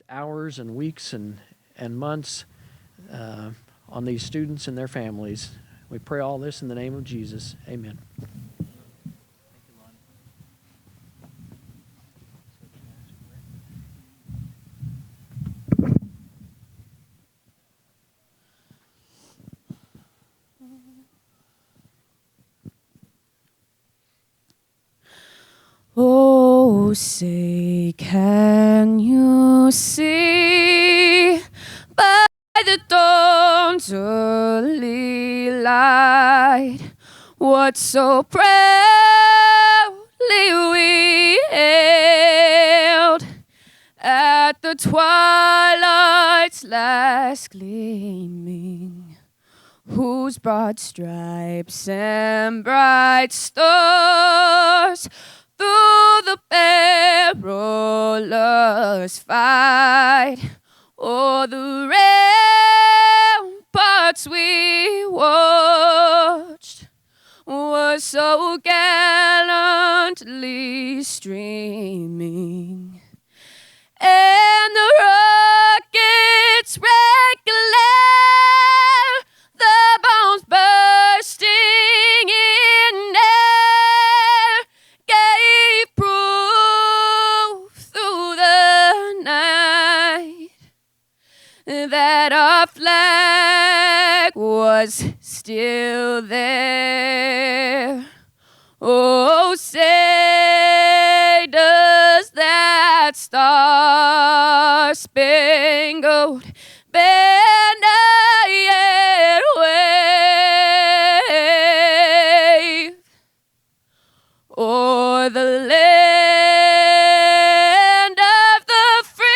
next hours and weeks and months on these students and their families. We pray all this in the name of Jesus. Amen. Oh, say, can you see by the dawn's early light what so proudly we hailed at the twilight's last gleaming, whose broad stripes and bright stars through the perilous fight, o'er the ramparts we watched, was so gallantly streaming, and the rockets' red glare, the bombs bursting in air, gave proof through the night that our flag was still there. Oh, say, does that star-spangled banner yet wave o'er the land of the free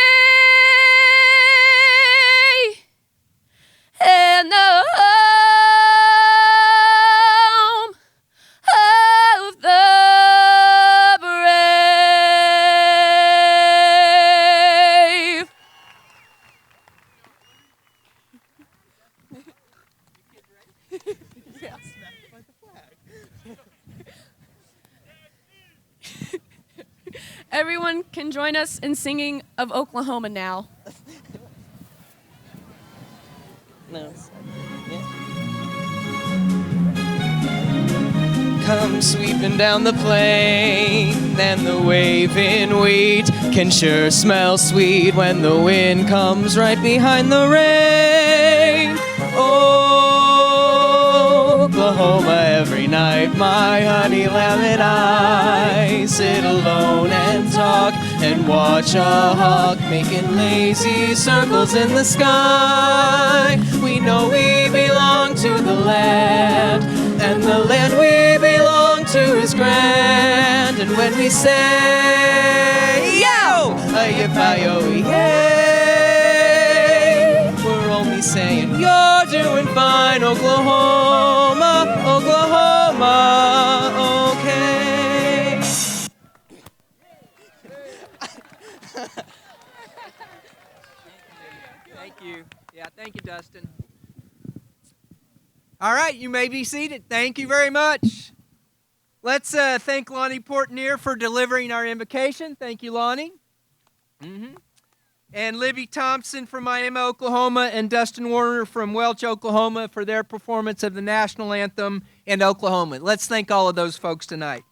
and the home of the brave? Everyone can join us in singing of Oklahoma now. No. Come sweeping down the plain, and the waving wheat can sure smell sweet when the wind comes right behind the rain. Oh, Oklahoma, every night, my honey lamb and I sit alone and talk and watch a hawk making lazy circles in the sky. We know we belong to the land, and the land we belong to is grand. And when we say, yo, yay, we're only saying you're doing fine, Oklahoma, Oklahoma, okay. Thank you. Yeah, thank you, Dustin. All right, you may be seated. Thank you very much. Let's thank Lonnie Portnier for delivering our invocation. Thank you, Lonnie. And Libby Thompson from Miami, Oklahoma, and Dustin Warner from Welch, Oklahoma, for their performance of the national anthem in Oklahoma. Let's thank all of those folks tonight.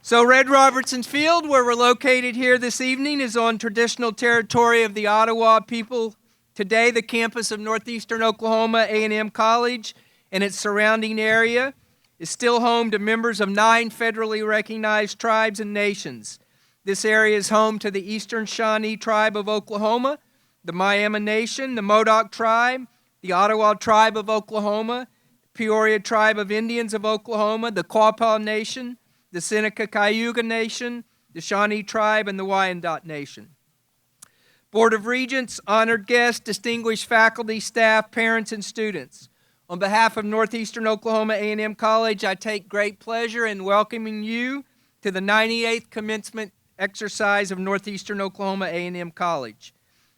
So Red Robertson Field, where we're located here this evening, is on traditional territory of the Ottawa people. Today, the campus of Northeastern Oklahoma A&M College and its surrounding area is still home to members of 9 federally recognized tribes and nations. This area is home to the Eastern Shawnee Tribe of Oklahoma, the Miami Nation, the Modoc Tribe, the Ottawa Tribe of Oklahoma, the Peoria Tribe of Indians of Oklahoma, the Quapaw Nation, the Seneca Cayuga Nation, the Shawnee Tribe, and the Wyandot Nation. Board of Regents, honored guests, distinguished faculty, staff, parents, and students. On behalf of Northeastern Oklahoma A&M College, I take great pleasure in welcoming you to the 98th commencement exercise of Northeastern Oklahoma A&M College.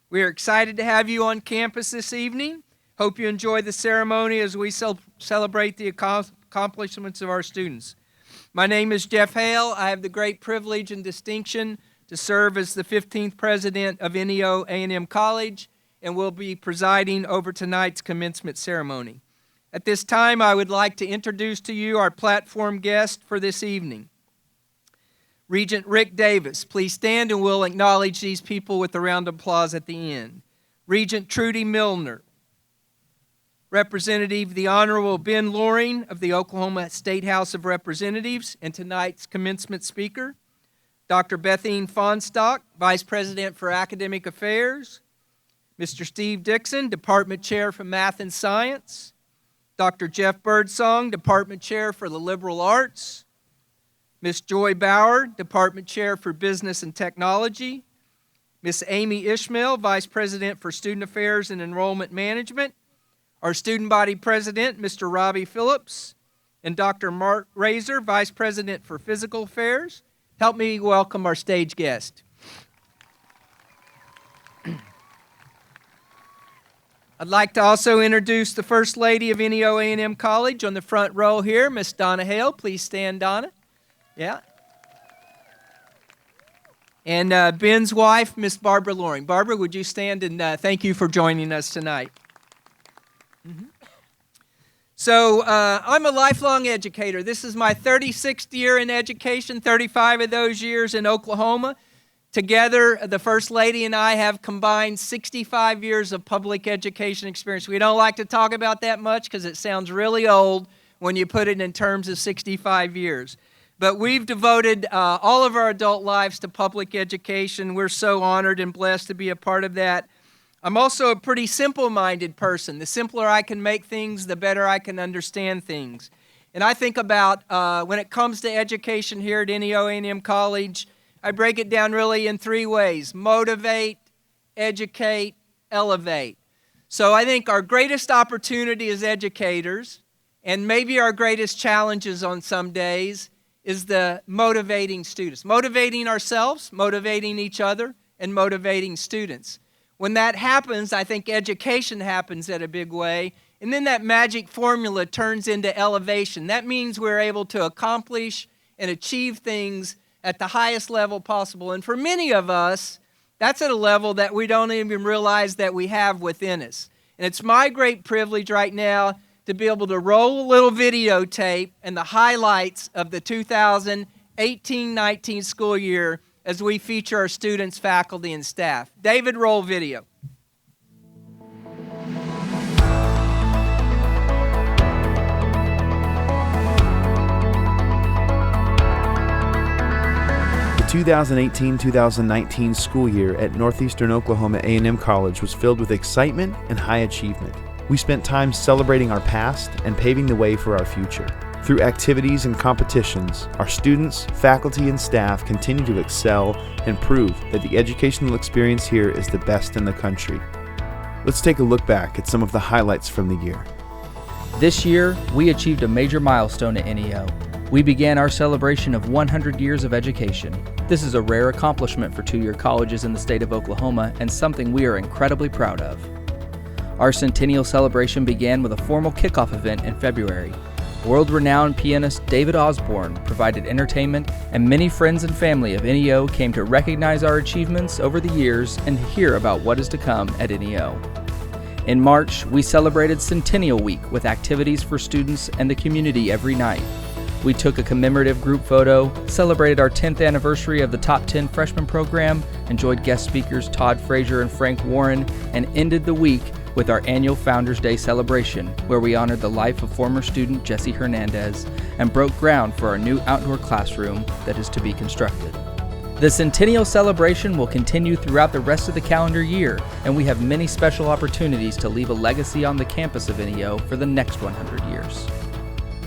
We are excited to have you on campus this evening. Hope you enjoy the ceremony as we celebrate the accomplishments of our students. My name is Jeff Hale. I have the great privilege and distinction to serve as the 15th president of NEO A&M College and will be presiding over tonight's commencement ceremony. At this time, I would like to introduce to you our platform guest for this evening. Regent Rick Davis, please stand and we'll acknowledge these people with a round of applause at the end. Regent Trudy Milner, Representative the Honorable Ben Loring of the Oklahoma State House of Representatives and tonight's commencement speaker. Dr. Bethine Fonstock, Vice President for Academic Affairs. Mr. Steve Dixon, Department Chair for Math and Science. Dr. Jeff Birdsong, Department Chair for the Liberal Arts. Ms. Joy Bauer, Department Chair for Business and Technology. Ms. Amy Ishmael, Vice President for Student Affairs and Enrollment Management. Our Student Body President, Mr. Robbie Phillips. And Dr. Mark Razor, Vice President for Physical Affairs. Help me welcome our stage guest. I'd like to also introduce the First Lady of NEO A&M College on the front row here, Miss Donna Hale. Please stand, Donna. Yeah. And Ben's wife, Miss Barbara Loring. Barbara, would you stand and thank you for joining us tonight. Mm-hmm. So I'm a lifelong educator. This is my 36th year in education, 35 of those years in Oklahoma. Together, the First Lady and I have combined 65 years of public education experience. We don't like to talk about that much because it sounds really old when you put it in terms of 65 years. But we've devoted all of our adult lives to public education. We're so honored and blessed to be a part of that. I'm also a pretty simple-minded person. The simpler I can make things, the better I can understand things. And I think about when it comes to education here at NEO A&M College, I break it down really in three ways: motivate, educate, elevate. So I think our greatest opportunity as educators, and maybe our greatest challenges on some days, is the motivating students. Motivating ourselves, motivating each other, and motivating students. When that happens, I think education happens in a big way, and then that magic formula turns into elevation. That means we're able to accomplish and achieve things at the highest level possible. And for many of us, that's at a level that we don't even realize that we have within us. And it's my great privilege right now to be able to roll a little videotape and the highlights of the 2018-19 school year as we feature our students, faculty, and staff. David, roll video. The 2018-2019 school year at Northeastern Oklahoma A&M College was filled with excitement and high achievement. We spent time celebrating our past and paving the way for our future. Through activities and competitions, our students, faculty, and staff continue to excel and prove that the educational experience here is the best in the country. Let's take a look back at some of the highlights from the year. This year, we achieved a major milestone at NEO. We began our celebration of 100 years of education. This is a rare accomplishment for two-year colleges in the state of Oklahoma and something we are incredibly proud of. Our Centennial Celebration began with a formal kickoff event in February. World-renowned pianist David Osborne provided entertainment, and many friends and family of NEO came to recognize our achievements over the years and hear about what is to come at NEO. In March, we celebrated Centennial Week with activities for students and the community every night. We took a commemorative group photo, celebrated our 10th anniversary of the Top 10 Freshman Program, enjoyed guest speakers Todd Frazier and Frank Warren, and ended the week with our annual Founders Day celebration, where we honored the life of former student Jesse Hernandez and broke ground for our new outdoor classroom that is to be constructed. The Centennial Celebration will continue throughout the rest of the calendar year, and we have many special opportunities to leave a legacy on the campus of NEO for the next 100 years.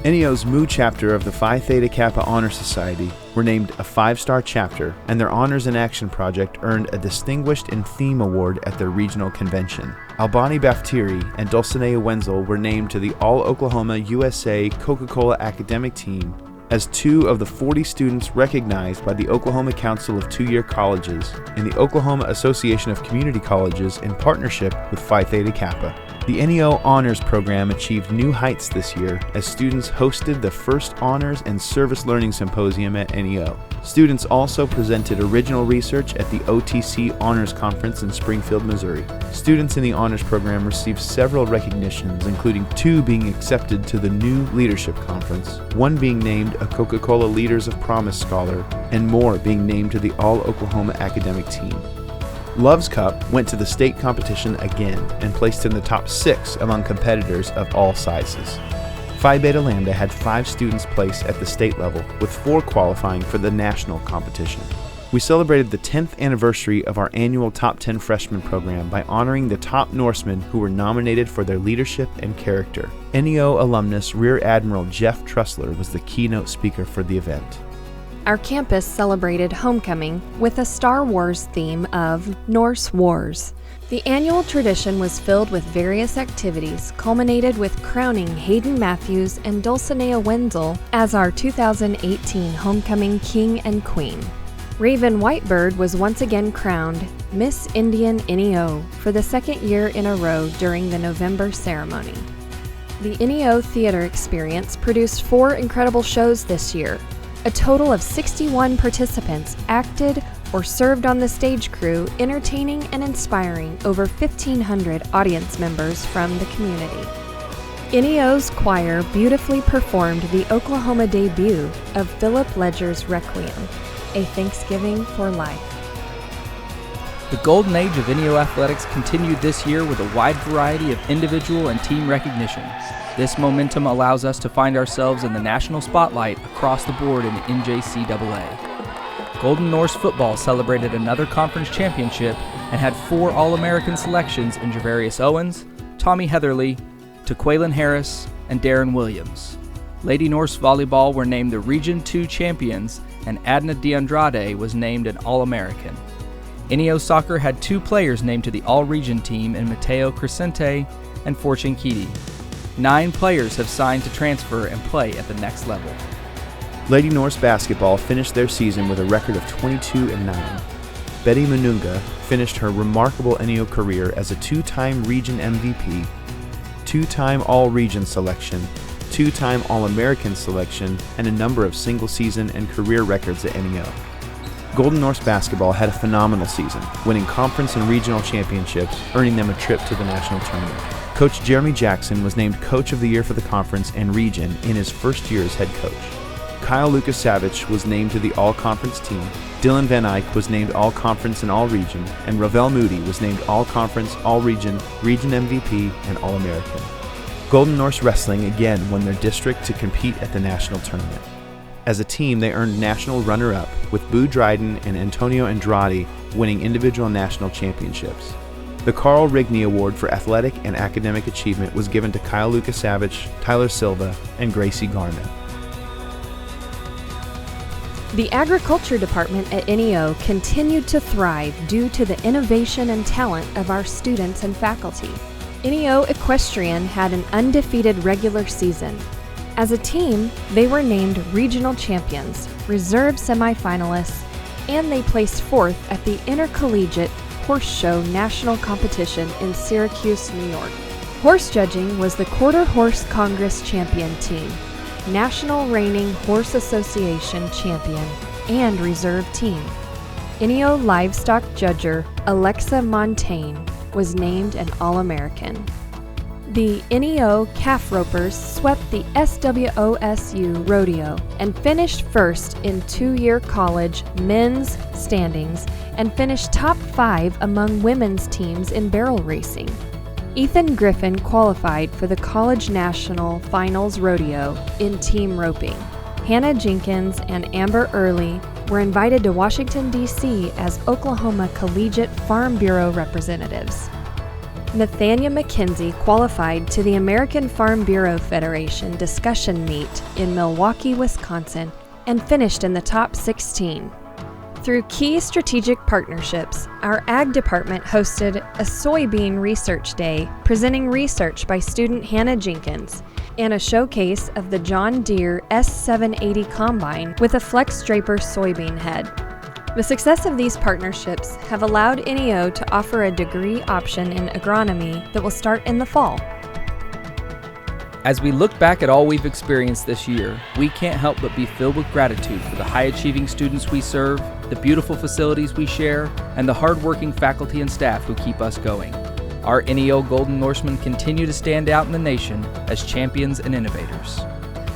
NEO's Mu chapter of the Phi Theta Kappa Honor Society were named a 5-star chapter, and their Honors in Action project earned a Distinguished in Theme award at their regional convention. Albani Baftiri and Dulcinea Wenzel were named to the All-Oklahoma USA Coca-Cola Academic Team, as 2 of the 40 students recognized by the Oklahoma Council of Two-Year Colleges and the Oklahoma Association of Community Colleges in partnership with Phi Theta Kappa. The NEO Honors Program achieved new heights this year as students hosted the first Honors and Service Learning Symposium at NEO. Students also presented original research at the OTC Honors Conference in Springfield, Missouri. Students in the Honors Program received several recognitions, including 2 being accepted to the New Leadership Conference, 1 being named a Coca-Cola Leaders of Promise Scholar, and more being named to the All-Oklahoma Academic Team. Love's Cup went to the state competition again and placed in the top 6 among competitors of all sizes. Phi Beta Lambda had 5 students place at the state level, with 4 qualifying for the national competition. We celebrated the 10th anniversary of our annual Top 10 Freshman program by honoring the top Norsemen who were nominated for their leadership and character. NEO alumnus Rear Admiral Jeff Trussler was the keynote speaker for the event. Our campus celebrated homecoming with a Star Wars theme of Norse Wars. The annual tradition was filled with various activities, culminated with crowning Hayden Matthews and Dulcinea Wenzel as our 2018 homecoming king and queen. Raven Whitebird was once again crowned Miss Indian NEO for the 2nd year in a row during the November ceremony. The NEO Theater Experience produced 4 incredible shows this year. A total of 61 participants acted or served on the stage crew, entertaining and inspiring over 1,500 audience members from the community. NEO's choir beautifully performed the Oklahoma debut of Philip Ledger's Requiem, A Thanksgiving for Life. The golden age of NEO athletics continued this year with a wide variety of individual and team recognition. This momentum allows us to find ourselves in the national spotlight across the board in the NJCAA. Golden Norse football celebrated another conference championship and had 4 All-American selections in Javarius Owens, Tommy Heatherly, Tequaylin Harris, and Darren Williams. Lady Norse volleyball were named the Region 2 champions, and Adna DeAndrade was named an All-American. NEO soccer had 2 players named to the All-Region team in Mateo Crescente and Fortune Keedy. 9 players have signed to transfer and play at the next level. Lady Norse basketball finished their season with a record of 22-9. Betty Manunga finished her remarkable NEO career as a 2-time region MVP, 2-time All-Region selection, 2-time All-American selection, and a number of single-season and career records at NEO. Golden Norse basketball had a phenomenal season, winning conference and regional championships, earning them a trip to the national tournament. Coach Jeremy Jackson was named Coach of the Year for the conference and region in his first year as head coach. Kyle Lucas Savage was named to the All-Conference team, Dylan Van Eyck was named All-Conference and All-Region, and Ravel Moody was named All-Conference, All-Region, Region MVP, and All-American. Golden Norse Wrestling again won their district to compete at the national tournament. As a team, they earned national runner-up, with Boo Dryden and Antonio Andrade winning individual national championships. The Carl Rigney Award for Athletic and Academic Achievement was given to Kyle Lucas Savage, Tyler Silva, and Gracie Garman. The Agriculture Department at NEO continued to thrive due to the innovation and talent of our students and faculty. NEO Equestrian had an undefeated regular season. As a team, they were named regional champions, reserve semifinalists, and they placed 4th at the Intercollegiate Horse Show National Competition in Syracuse, New York. Horse judging was the Quarter Horse Congress champion team, National Reigning Horse Association champion, and reserve team. NEO livestock judger Alexa Montaigne was named an All-American. The NEO calf ropers swept the SWOSU rodeo and finished first in 2-year college men's standings and finished top 5 among women's teams in barrel racing. Ethan Griffin qualified for the College National Finals Rodeo in team roping. Hannah Jenkins and Amber Early were invited to Washington, D.C. as Oklahoma Collegiate Farm Bureau representatives. Nathania McKenzie qualified to the American Farm Bureau Federation discussion meet in Milwaukee, Wisconsin, and finished in the top 16. Through key strategic partnerships, our Ag Department hosted a soybean research day presenting research by student Hannah Jenkins. and a showcase of the John Deere S780 combine with a flex draper soybean head. The success of these partnerships have allowed NEO to offer a degree option in agronomy that will start in the fall. As we look back at all we've experienced this year, we can't help but be filled with gratitude for the high-achieving students we serve, the beautiful facilities we share, and the hard-working faculty and staff who keep us going. Our NEO Golden Norsemen continue to stand out in the nation as champions and innovators.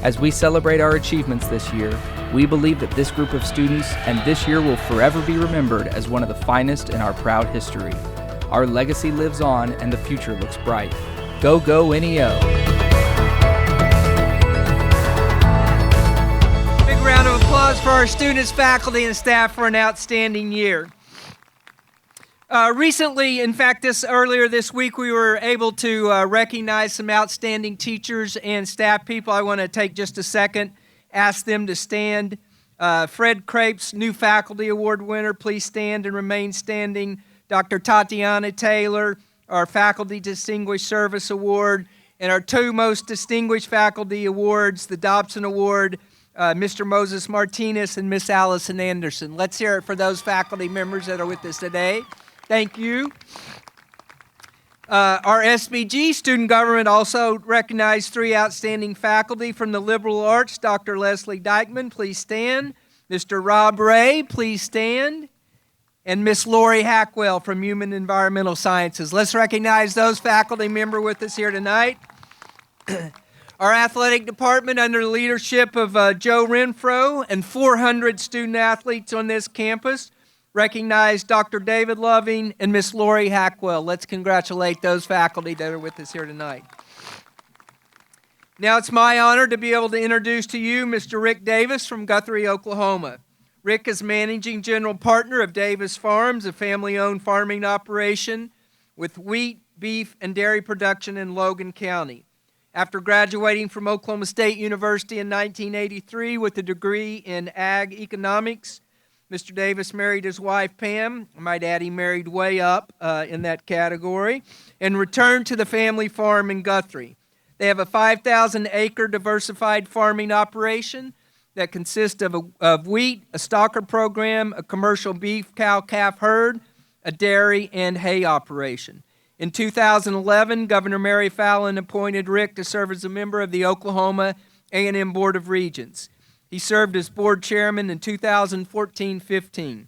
As we celebrate our achievements this year, we believe that this group of students and this year will forever be remembered as one of the finest in our proud history. Our legacy lives on and the future looks bright. Go, go, NEO! Round of applause for our students, faculty, and staff for an outstanding year. Recently, in fact, earlier this week, we were able to recognize some outstanding teachers and staff people. I want to take just a second, ask them to stand. Fred Crapes, new faculty award winner, please stand and remain standing. Dr. Tatiana Taylor, our Faculty Distinguished Service Award, and our two most distinguished faculty awards, the Dobson Award, Mr. Moses Martinez and Miss Allison Anderson. Let's hear it for those faculty members that are with us today. Thank you. Our SBG student government also recognized three outstanding faculty from the liberal arts. Dr. Leslie Dykeman, please stand. Mr. Rob Ray, please stand. And Miss Lori Hackwell from Human Environmental Sciences. Let's recognize those faculty members with us here tonight. Our athletic department, under the leadership of Joe Renfro and 400 student athletes on this campus, recognize Dr. David Loving and Miss Lori Hackwell. Let's congratulate those faculty that are with us here tonight. Now it's my honor to be able to introduce to you Mr. Rick Davis from Guthrie, Oklahoma. Rick is managing general partner of Davis Farms, a family-owned farming operation with wheat, beef, and dairy production in Logan County. After graduating from Oklahoma State University in 1983 with a degree in ag economics, Mr. Davis married his wife, Pam. I might add he married way up in that category, and returned to the family farm in Guthrie. They have a 5,000-acre diversified farming operation that consists of wheat, a stocker program, a commercial beef cow-calf herd, a dairy, and hay operation. In 2011, Governor Mary Fallin appointed Rick to serve as a member of the Oklahoma A&M Board of Regents. He served as board chairman in 2014-15.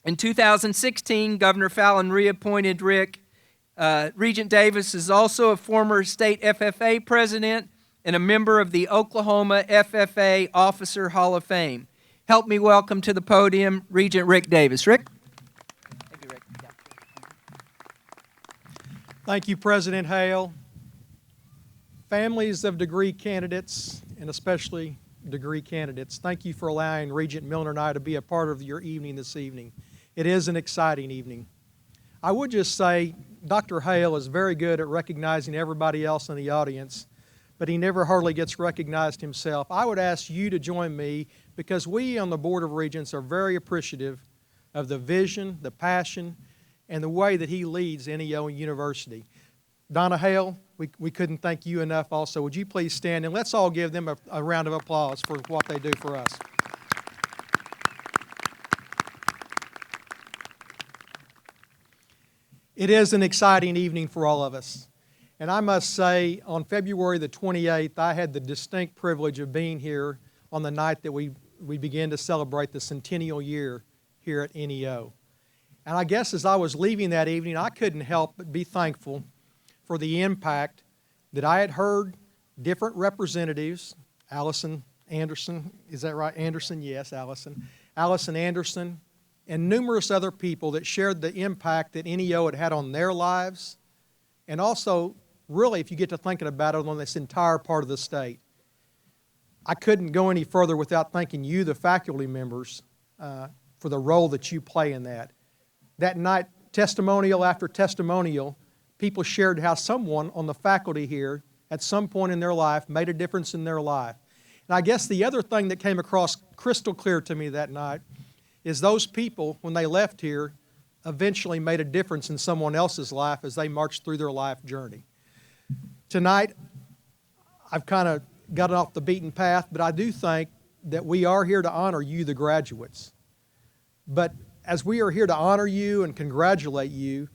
In 2016, Governor Fallin reappointed Rick. Regent Davis is also a former state FFA president and a member of the Oklahoma FFA Officer Hall of Fame. Help me welcome to the podium Regent Rick Davis. Rick? Thank you, President Hale. Families of degree candidates, and especially degree candidates, thank you for allowing Regent Milner and I to be a part of your evening this evening. It is an exciting evening. I would just say Dr. Hale is very good at recognizing everybody else in the audience, but he never hardly gets recognized himself. I would ask you to join me because we on the Board of Regents are very appreciative of the vision, the passion, and the way that he leads NEO University. Donna Hale, we couldn't thank you enough also. Would you please stand and let's all give them a round of applause for what they do for us. It is an exciting evening for all of us. And I must say, on February the 28th, I had the distinct privilege of being here on the night that we began to celebrate the centennial year here at NEO. And I guess as I was leaving that evening, I couldn't help but be thankful for the impact that I had heard different representatives, Allison Anderson, is that right? Anderson, yes, Allison. Allison Anderson, and numerous other people that shared the impact that NEO had on their lives, and also, really, if you get to thinking about it, on this entire part of the state. I couldn't go any further without thanking you, the faculty members, for the role that you play in that. That night, testimonial after testimonial, people shared how someone on the faculty here at some point in their life made a difference in their life. And I guess the other thing that came across crystal clear to me that night is those people, when they left here, eventually made a difference in someone else's life as they marched through their life journey. Tonight, I've kind of gotten off the beaten path, but I do think that we are here to honor you, the graduates. But as we are here to honor you and congratulate you,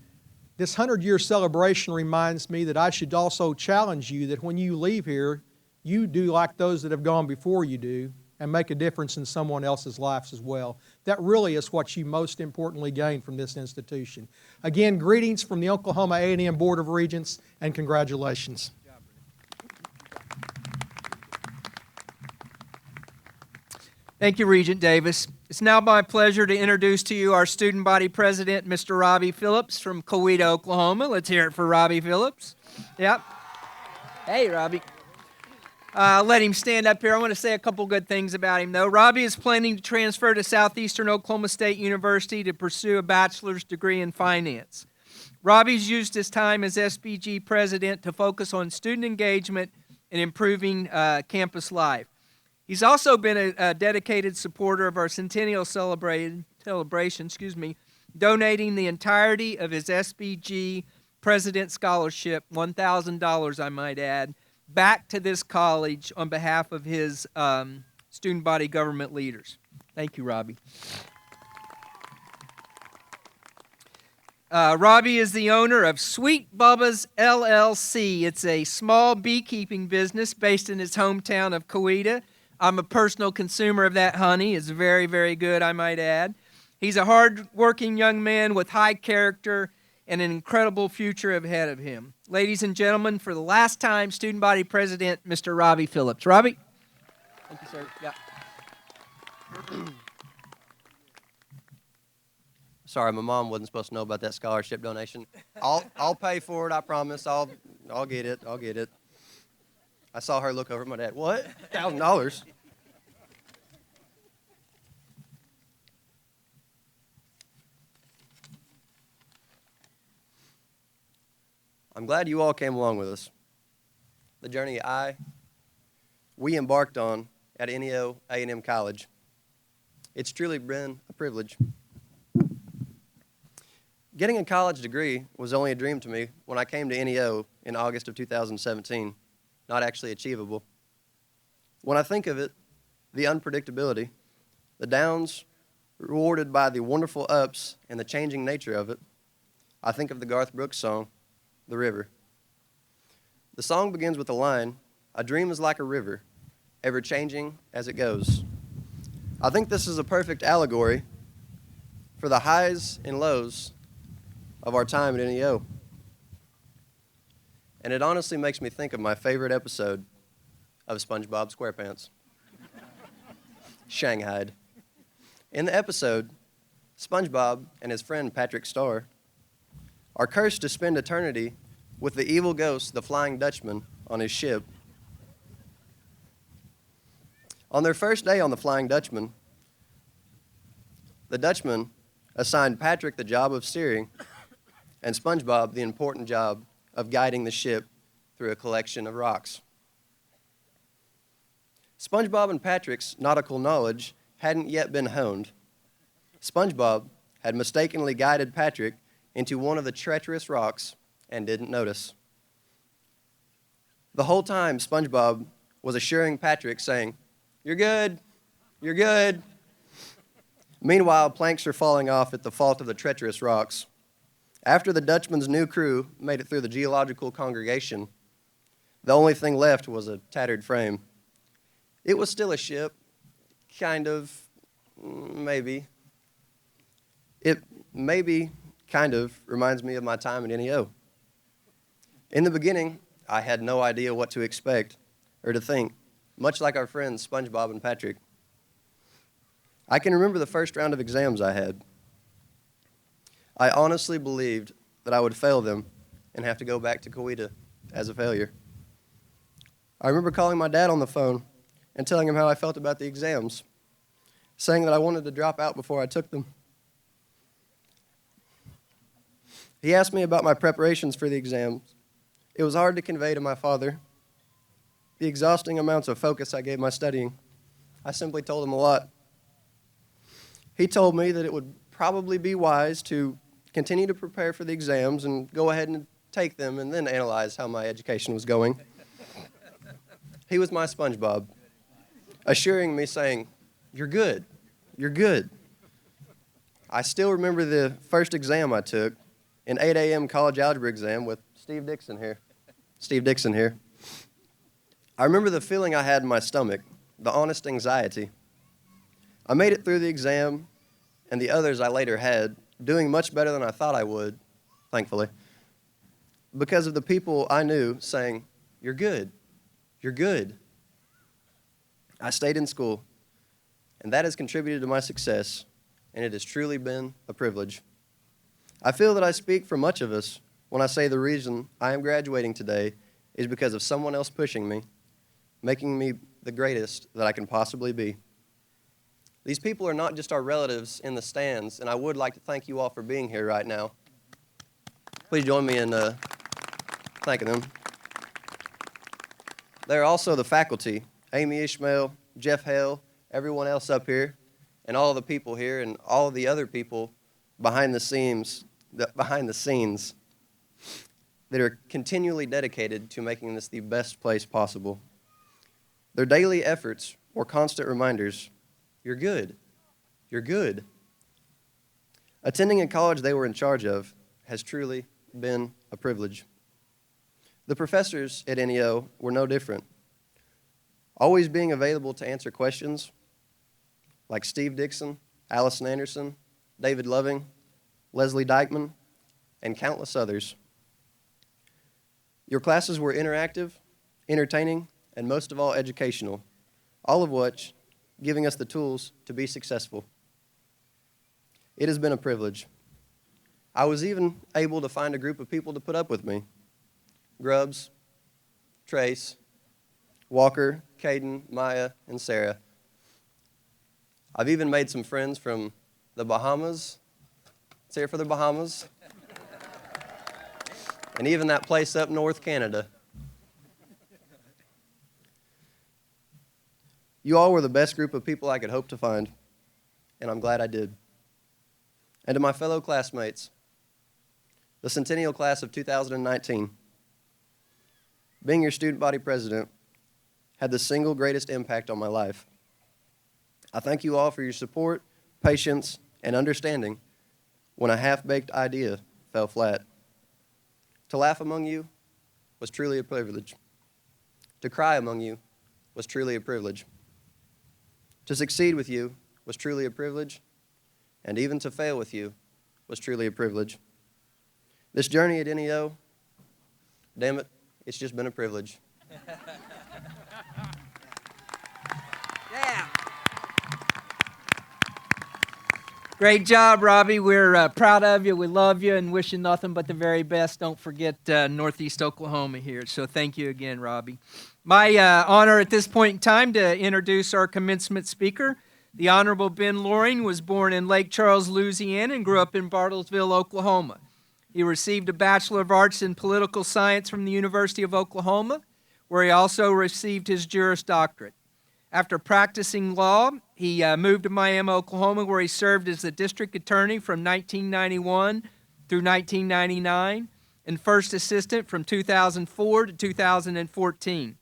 this 100-year celebration reminds me that I should also challenge you that when you leave here, you do like those that have gone before you do and make a difference in someone else's lives as well. That really is what you most importantly gain from this institution. Again, greetings from the Oklahoma A&M Board of Regents, and congratulations. Thank you, Regent Davis. It's now my pleasure to introduce to you our student body president, Mr. Robbie Phillips from Coweta, Oklahoma. Let's hear it for Robbie Phillips. Yep. Hey, Robbie. Let him stand up here. I want to say a couple good things about him, though. Robbie is planning to transfer to Southeastern Oklahoma State University to pursue a bachelor's degree in finance. Robbie's used his time as SBG president to focus on student engagement and improving campus life. He's also been a dedicated supporter of our Centennial Celebration, donating the entirety of his SBG President Scholarship, $1,000 I might add, back to this college on behalf of his student body government leaders. Thank you, Robbie. Robbie is the owner of Sweet Bubba's LLC. It's a small beekeeping business based in his hometown of Coweta. I'm a personal consumer of that honey. It's very, very good, I might add. He's a hard-working young man with high character and an incredible future ahead of him. Ladies and gentlemen, for the last time, Student Body President, Mr. Robbie Phillips. Robbie? Thank you, sir. Yeah. Sorry, my mom wasn't supposed to know about that scholarship donation. I'll pay for it, I promise. I'll get it. I'll get it. I saw her look over at my dad. What? $1,000? I'm glad you all came along with us. The journey we embarked on at NEO A&M College. It's truly been a privilege. Getting a college degree was only a dream to me when I came to NEO in August of 2017, not actually achievable. When I think of it, the unpredictability, the downs rewarded by the wonderful ups and the changing nature of it, I think of the Garth Brooks song, The River. The song begins with the line, "A dream is like a river, ever changing as it goes." I think this is a perfect allegory for the highs and lows of our time at NEO. And it honestly makes me think of my favorite episode of SpongeBob SquarePants, Shanghaied. In the episode, SpongeBob and his friend Patrick Star are cursed to spend eternity with the evil ghost, the Flying Dutchman, on his ship. On their first day on the Flying Dutchman, the Dutchman assigned Patrick the job of steering and SpongeBob the important job of guiding the ship through a collection of rocks. SpongeBob and Patrick's nautical knowledge hadn't yet been honed. SpongeBob had mistakenly guided Patrick into one of the treacherous rocks and didn't notice. The whole time, SpongeBob was assuring Patrick, saying, "You're good, you're good." Meanwhile, planks are falling off at the fault of the treacherous rocks. After the Dutchman's new crew made it through the geological congregation, the only thing left was a tattered frame. It was still a ship, kind of, maybe. It maybe, kind of, reminds me of my time at NEO. In the beginning, I had no idea what to expect or to think, much like our friends SpongeBob and Patrick. I can remember the first round of exams I had. I honestly believed that I would fail them and have to go back to Coweta as a failure. I remember calling my dad on the phone and telling him how I felt about the exams, saying that I wanted to drop out before I took them. He asked me about my preparations for the exams. It was hard to convey to my father the exhausting amounts of focus I gave my studying. I simply told him a lot. He told me that it would probably be wise to continue to prepare for the exams and go ahead and take them and then analyze how my education was going. He was my SpongeBob, assuring me, saying, "You're good. You're good." I still remember the first exam I took, an 8 a.m. college algebra exam with Steve Dixon here. I remember the feeling I had in my stomach, the honest anxiety. I made it through the exam and the others I later had, doing much better than I thought I would, thankfully, because of the people I knew saying, "You're good. You're good." I stayed in school, and that has contributed to my success, and it has truly been a privilege. I feel that I speak for much of us when I say the reason I am graduating today is because of someone else pushing me, making me the greatest that I can possibly be. These people are not just our relatives in the stands, and I would like to thank you all for being here right now. Please join me in thanking them. They're also the faculty, Amy Ishmael, Jeff Hale, everyone else up here, and all the people here, and all the other people behind the scenes that are continually dedicated to making this the best place possible. Their daily efforts or constant reminders, "You're good. You're good." Attending a college they were in charge of has truly been a privilege. The professors at NEO were no different, always being available to answer questions like Steve Dixon, Allison Anderson, David Loving, Leslie Dykeman, and countless others. Your classes were interactive, entertaining, and most of all educational, all of which giving us the tools to be successful. It has been a privilege. I was even able to find a group of people to put up with me. Grubbs, Trace, Walker, Caden, Maya, and Sarah. I've even made some friends from the Bahamas. Let's hear it for the Bahamas. And even that place up north, Canada. You all were the best group of people I could hope to find, and I'm glad I did. And to my fellow classmates, the Centennial class of 2019, being your student body president had the single greatest impact on my life. I thank you all for your support, patience, and understanding when a half-baked idea fell flat. To laugh among you was truly a privilege. To cry among you was truly a privilege. To succeed with you was truly a privilege, and even to fail with you was truly a privilege. This journey at NEO, damn it, it's just been a privilege. Yeah. Great job, Robbie. We're proud of you. We love you and wish you nothing but the very best. Don't forget Northeast Oklahoma here. So thank you again, Robbie. My honor at this point in time to introduce our commencement speaker. The Honorable Ben Loring was born in Lake Charles, Louisiana, and grew up in Bartlesville, Oklahoma. He received a Bachelor of Arts in Political Science from the University of Oklahoma, where he also received his Juris Doctorate. After practicing law, he moved to Miami, Oklahoma, where he served as the district attorney from 1991 through 1999 and first assistant from 2004 to 2014.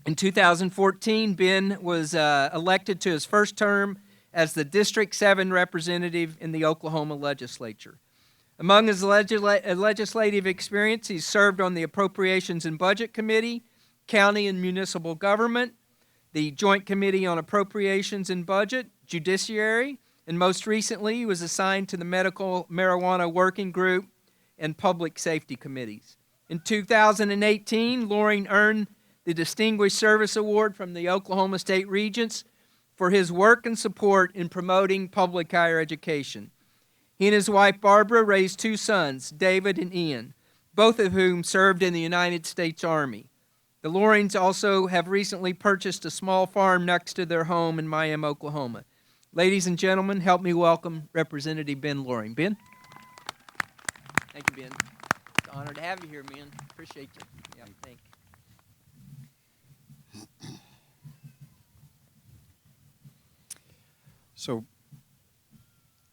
In 2014, Ben was elected to his first term as the District 7 representative in the Oklahoma legislature. Among his legislative experience, he served on the Appropriations and Budget Committee, County and Municipal Government, the Joint Committee on Appropriations and Budget, Judiciary, and most recently he was assigned to the Medical Marijuana Working Group and Public Safety Committees. In 2018, Loring earned the Distinguished Service Award from the Oklahoma State Regents for his work and support in promoting public higher education. He and his wife Barbara raised two sons, David and Ian, both of whom served in the United States Army. The Lorings also have recently purchased a small farm next to their home in Miami, Oklahoma. Ladies and gentlemen, help me welcome Representative Ben Loring. Ben? Thank you, Ben. It's an honor to have you here, man. Appreciate you. Yeah, thank you. So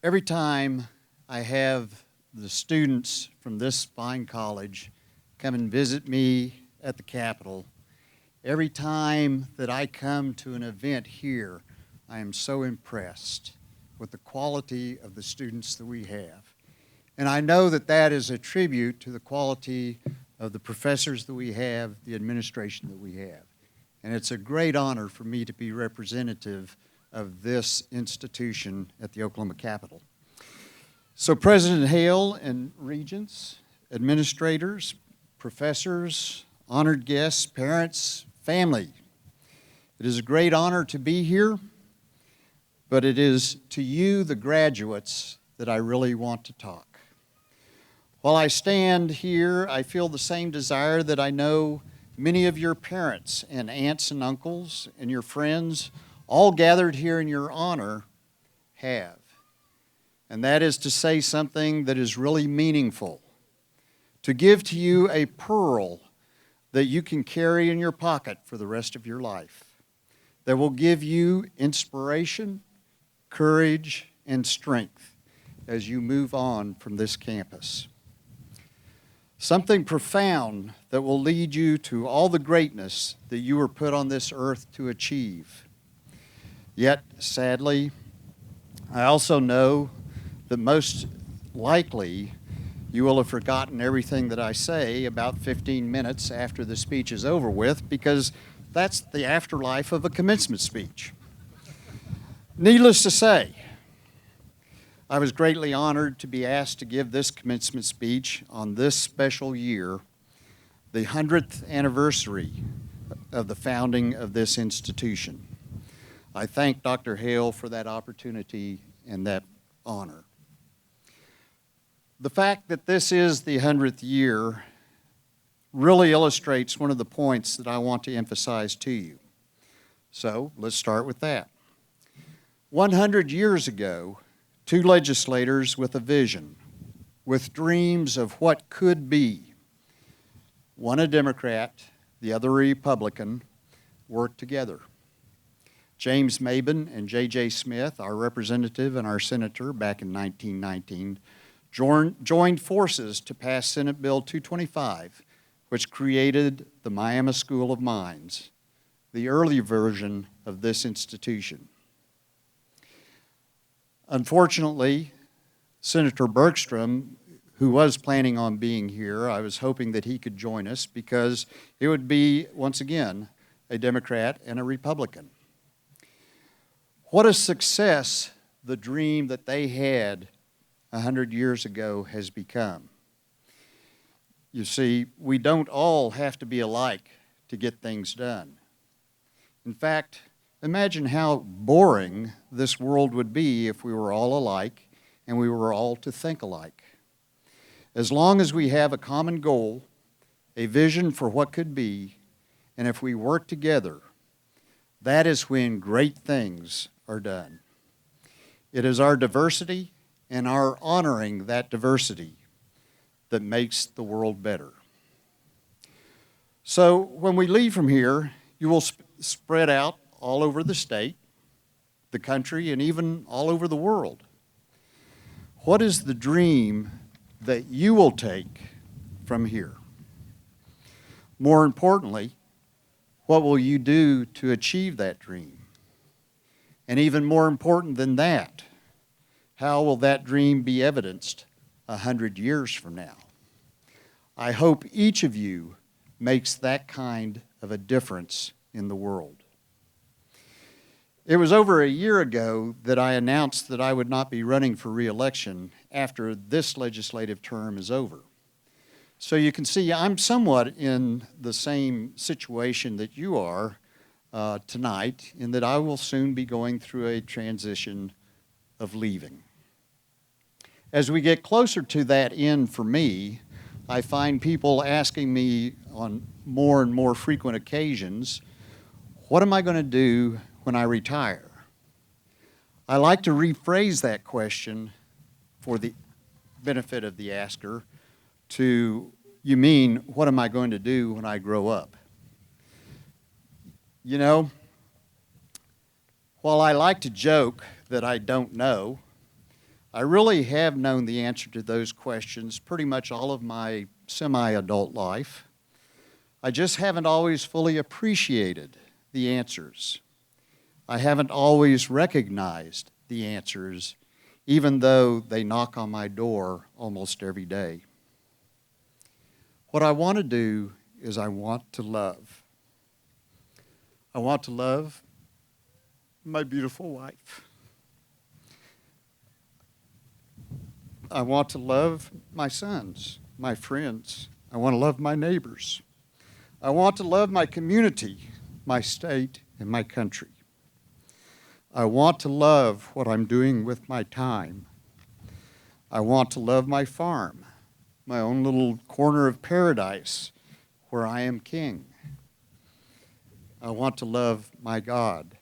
every time I have the students from this fine college come and visit me at the Capitol, Every time that I come to an event here, I am so impressed with the quality of the students that we have. And I know that that is a tribute to the quality of the professors that we have, the administration that we have. And it's a great honor for me to be representative of this institution at the Oklahoma Capitol. So President Hale and regents, administrators, professors, honored guests, parents, family, it is a great honor to be here, but it is to you, the graduates, that I really want to talk. While I stand here, I feel the same desire that I know many of your parents and aunts and uncles and your friends, all gathered here in your honor, have. And that is to say something that is really meaningful, to give to you a pearl that you can carry in your pocket for the rest of your life, that will give you inspiration, courage, and strength as you move on from this campus. Something profound that will lead you to all the greatness that you were put on this earth to achieve. Yet, sadly, I also know that most likely you will have forgotten everything that I say about 15 minutes after the speech is over with, because that's the afterlife of a commencement speech. Needless to say, I was greatly honored to be asked to give this commencement speech on this special year, the 100th anniversary of the founding of this institution. I thank Dr. Hale for that opportunity and that honor. The fact that this is the 100th year really illustrates one of the points that I want to emphasize to you. So let's start with that. 100 years ago, two legislators with a vision, with dreams of what could be, one a Democrat, the other a Republican, worked together. James Mabin and J.J. Smith, our representative and our senator back in 1919, joined forces to pass Senate Bill 225, which created the Miami School of Mines, the early version of this institution. Unfortunately, Senator Bergstrom, who was planning on being here, I was hoping that he could join us because it would be, once again, a Democrat and a Republican. What a success the dream that they had 100 years ago has become. You see, we don't all have to be alike to get things done. In fact, imagine how boring this world would be if we were all alike and we were all to think alike. As long as we have a common goal, a vision for what could be, and if we work together, that is when great things are done. It is our diversity and our honoring that diversity that makes the world better. So when we leave from here, you will spread out all over the state, the country, and even all over the world. What is the dream that you will take from here? More importantly, what will you do to achieve that dream? And even more important than that, how will that dream be evidenced 100 years from now? I hope each of you makes that kind of a difference in the world. It was over a year ago that I announced that I would not be running for re-election after this legislative term is over. So you can see I'm somewhat in the same situation that you are tonight, in that I will soon be going through a transition of leaving. As we get closer to that end for me, I find people asking me on more and more frequent occasions, what am I going to do when I retire? I like to rephrase that question for the benefit of the asker to, you mean, what am I going to do when I grow up? You know, while I like to joke that I don't know, I really have known the answer to those questions pretty much all of my semi-adult life. I just haven't always fully appreciated the answers. I haven't always recognized the answers, even though they knock on my door almost every day. What I want to do is I want to love. I want to love my beautiful wife. I want to love my sons, my friends. I want to love my neighbors. I want to love my community, my state, and my country. I want to love what I'm doing with my time. I want to love my farm, my own little corner of paradise where I am king. I want to love my God.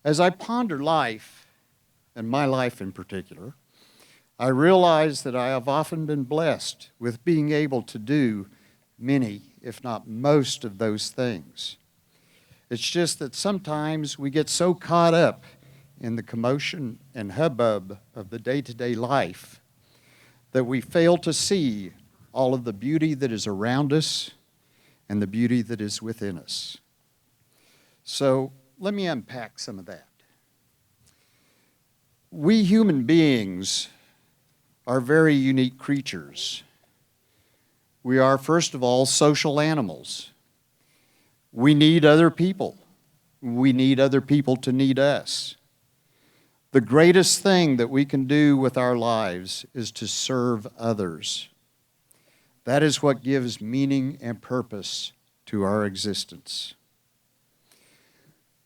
As I ponder life, and my life in particular, I realize that I have often been blessed with being able to do many, if not most, of those things. It's just that sometimes we get so caught up in the commotion and hubbub of the day-to-day life that we fail to see all of the beauty that is around us and the beauty that is within us. So let me unpack some of that. We human beings are very unique creatures. We are, first of all, social animals. We need other people. We need other people to need us. The greatest thing that we can do with our lives is to serve others. That is what gives meaning and purpose to our existence.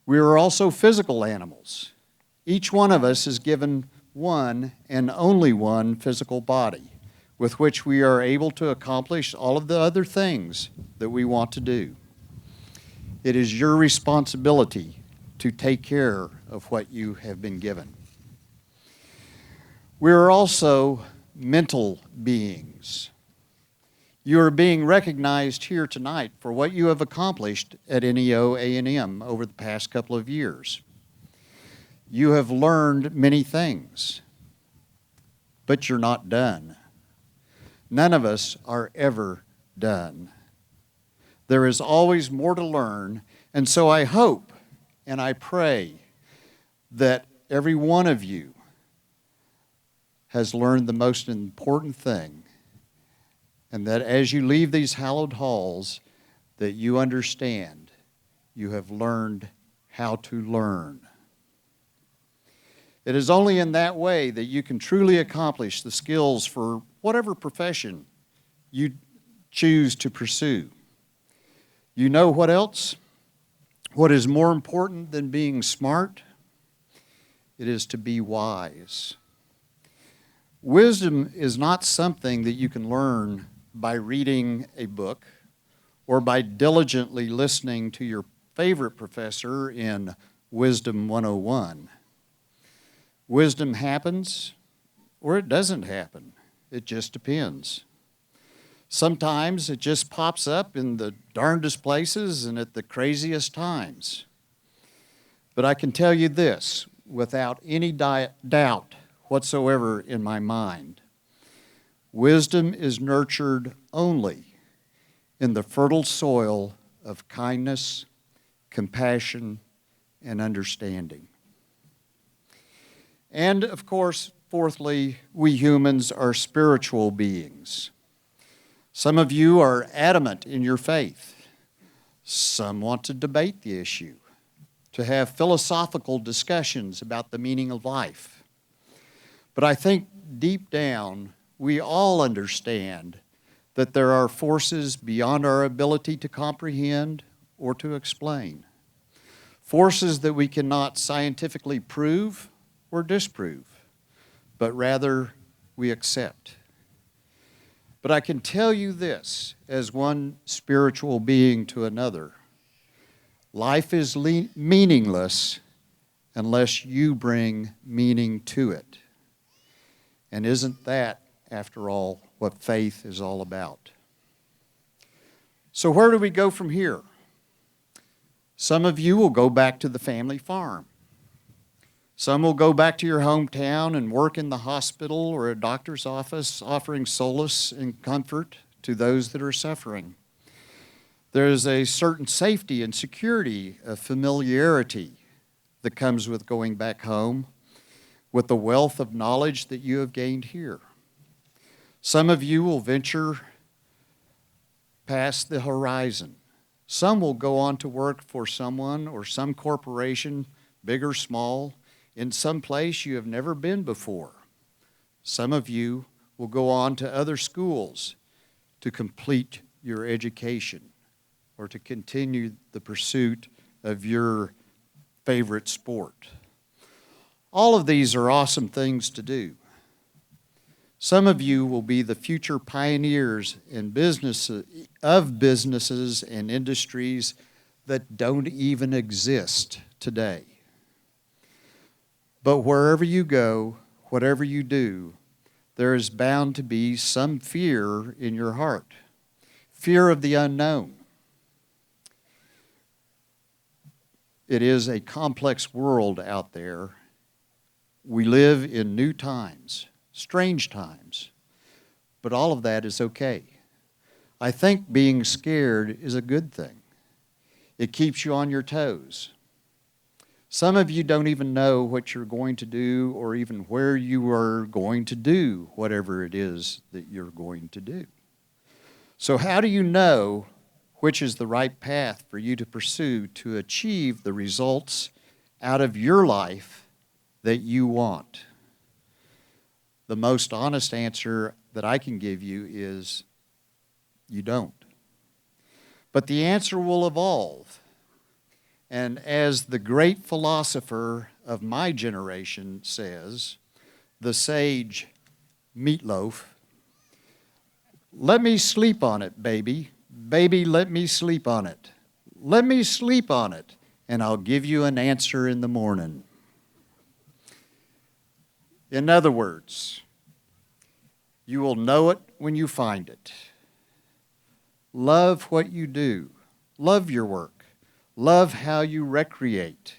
We are also physical animals. Each one of us is given one and only one physical body with which we are able to accomplish all of the other things that we want to do. It is your responsibility to take care of what you have been given. We are also mental beings. You are being recognized here tonight for what you have accomplished at NEO A&M over the past couple of years. You have learned many things, but you're not done. None of us are ever done. There is always more to learn, and so I hope and I pray that every one of you has learned the most important thing, and that as you leave these hallowed halls, that you understand you have learned how to learn. It is only in that way that you can truly accomplish the skills for whatever profession you choose to pursue. You know what else? What is more important than being smart? It is to be wise. Wisdom is not something that you can learn by reading a book or by diligently listening to your favorite professor in Wisdom 101. Wisdom happens or it doesn't happen. It just depends. Sometimes it just pops up in the darndest places and at the craziest times. But I can tell you this, without any doubt whatsoever in my mind, wisdom is nurtured only in the fertile soil of kindness, compassion, and understanding. And, of course, fourthly, we humans are spiritual beings. Some of you are adamant in your faith. Some want to debate the issue, to have philosophical discussions about the meaning of life. But I think deep down, we all understand that there are forces beyond our ability to comprehend or to explain. Forces that we cannot scientifically prove or disprove, but rather we accept. But I can tell you this, as one spiritual being to another, life is meaningless unless you bring meaning to it. And isn't that, after all, what faith is all about? So where do we go from here? Some of you will go back to the family farm. Some will go back to your hometown and work in the hospital or a doctor's office, offering solace and comfort to those that are suffering. There's a certain safety and security, a familiarity that comes with going back home with the wealth of knowledge that you have gained here. Some of you will venture past the horizon. Some will go on to work for someone or some corporation, big or small, in some place you have never been before. Some of you will go on to other schools to complete your education or to continue the pursuit of your favorite sport. All of these are awesome things to do. Some of you will be the future pioneers in businesses and industries that don't even exist today. But wherever you go, whatever you do, there is bound to be some fear in your heart. Fear of the unknown. It is a complex world out there. We live in new times, strange times, but all of that is okay. I think being scared is a good thing. It keeps you on your toes. Some of you don't even know what you're going to do or even where you are going to do whatever it is that you're going to do. So how do you know which is the right path for you to pursue to achieve the results out of your life that you want? The most honest answer that I can give you is you don't. But the answer will evolve. And as the great philosopher of my generation says, the sage Meatloaf, let me sleep on it, baby. Baby, let me sleep on it. Let me sleep on it, and I'll give you an answer in the morning. In other words, you will know it when you find it. Love what you do. Love your work. Love how you recreate.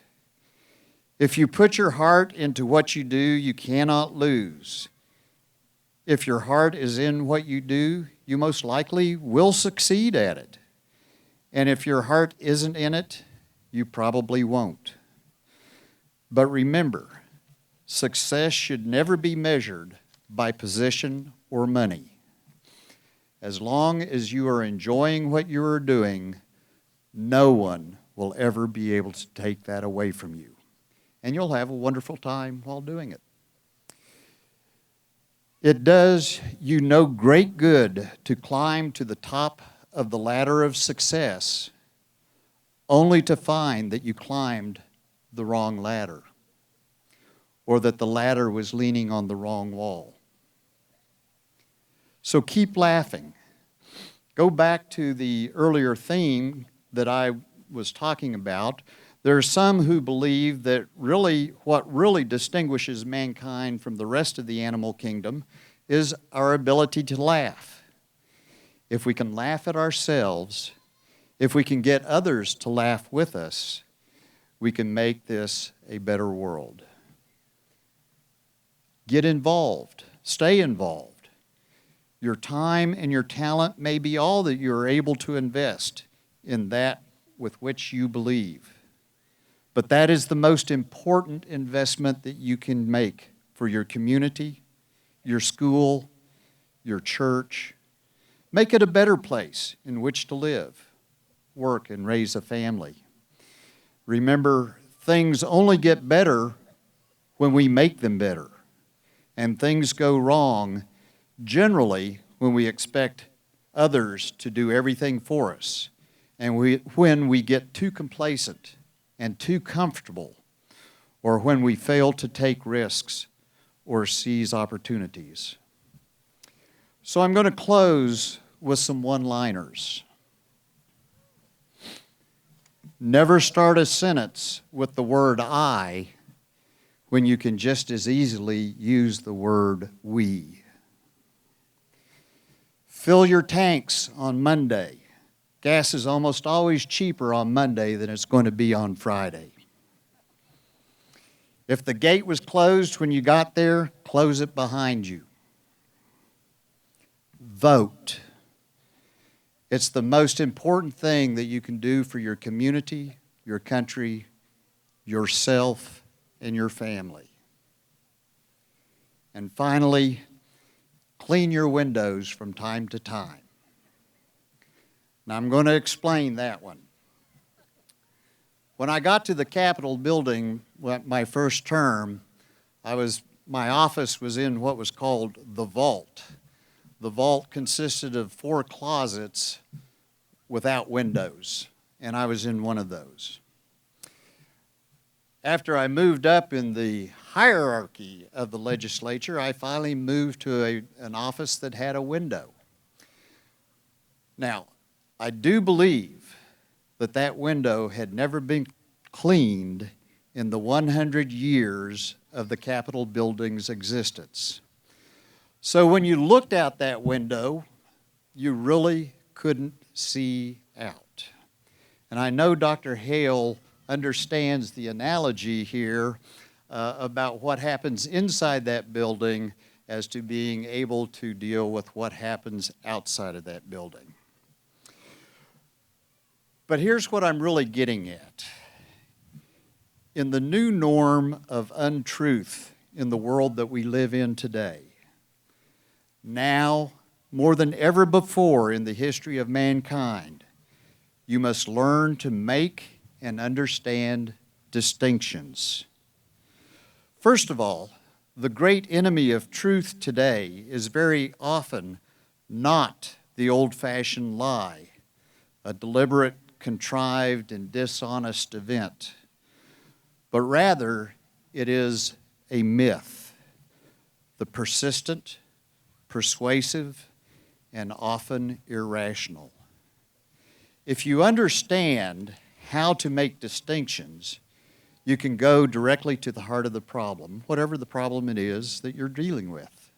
If you put your heart into what you do, you cannot lose. If your heart is in what you do, you most likely will succeed at it. And if your heart isn't in it, you probably won't. But remember, success should never be measured by position or money. As long as you are enjoying what you are doing, no one will ever be able to take that away from you. And you'll have a wonderful time while doing it. It does you no great good to climb to the top of the ladder of success only to find that you climbed the wrong ladder or that the ladder was leaning on the wrong wall. So keep laughing. Go back to the earlier theme that I was talking about. There are some who believe that what really distinguishes mankind from the rest of the animal kingdom is our ability to laugh. If we can laugh at ourselves, if we can get others to laugh with us, we can make this a better world. Get involved. Stay involved. Your time and your talent may be all that you're able to invest in that with which you believe. But that is the most important investment that you can make for your community, your school, your church. Make it a better place in which to live, work, and raise a family. Remember, things only get better when we make them better. And things go wrong generally when we expect others to do everything for us. And when we get too complacent and too comfortable, or when we fail to take risks or seize opportunities. So I'm going to close with some one-liners. Never start a sentence with the word I when you can just as easily use the word we. Fill your tanks on Monday. Gas is almost always cheaper on Monday than it's going to be on Friday. If the gate was closed when you got there, close it behind you. Vote. It's the most important thing that you can do for your community, your country, yourself, and your family. And finally, clean your windows from time to time. Now I'm going to explain that one. When I got to the Capitol building my first term, my office was in what was called the vault. The vault consisted of 4 closets without windows, and I was in one of those. After I moved up in the hierarchy of the legislature, I finally moved to an office that had a window. Now, I do believe that window had never been cleaned in the 100 years of the Capitol building's existence. So when you looked out that window, you really couldn't see out. And I know Dr. Hale understands the analogy here about what happens inside that building as to being able to deal with what happens outside of that building. But here's what I'm really getting at. In the new norm of untruth in the world that we live in today, now, more than ever before in the history of mankind, you must learn to make and understand distinctions. First of all, the great enemy of truth today is very often not the old-fashioned lie, a deliberate, contrived, and dishonest event, but rather it is a myth, the persistent, persuasive, and often irrational. If you understand how to make distinctions, you can go directly to the heart of the problem, whatever the problem it is that you're dealing with.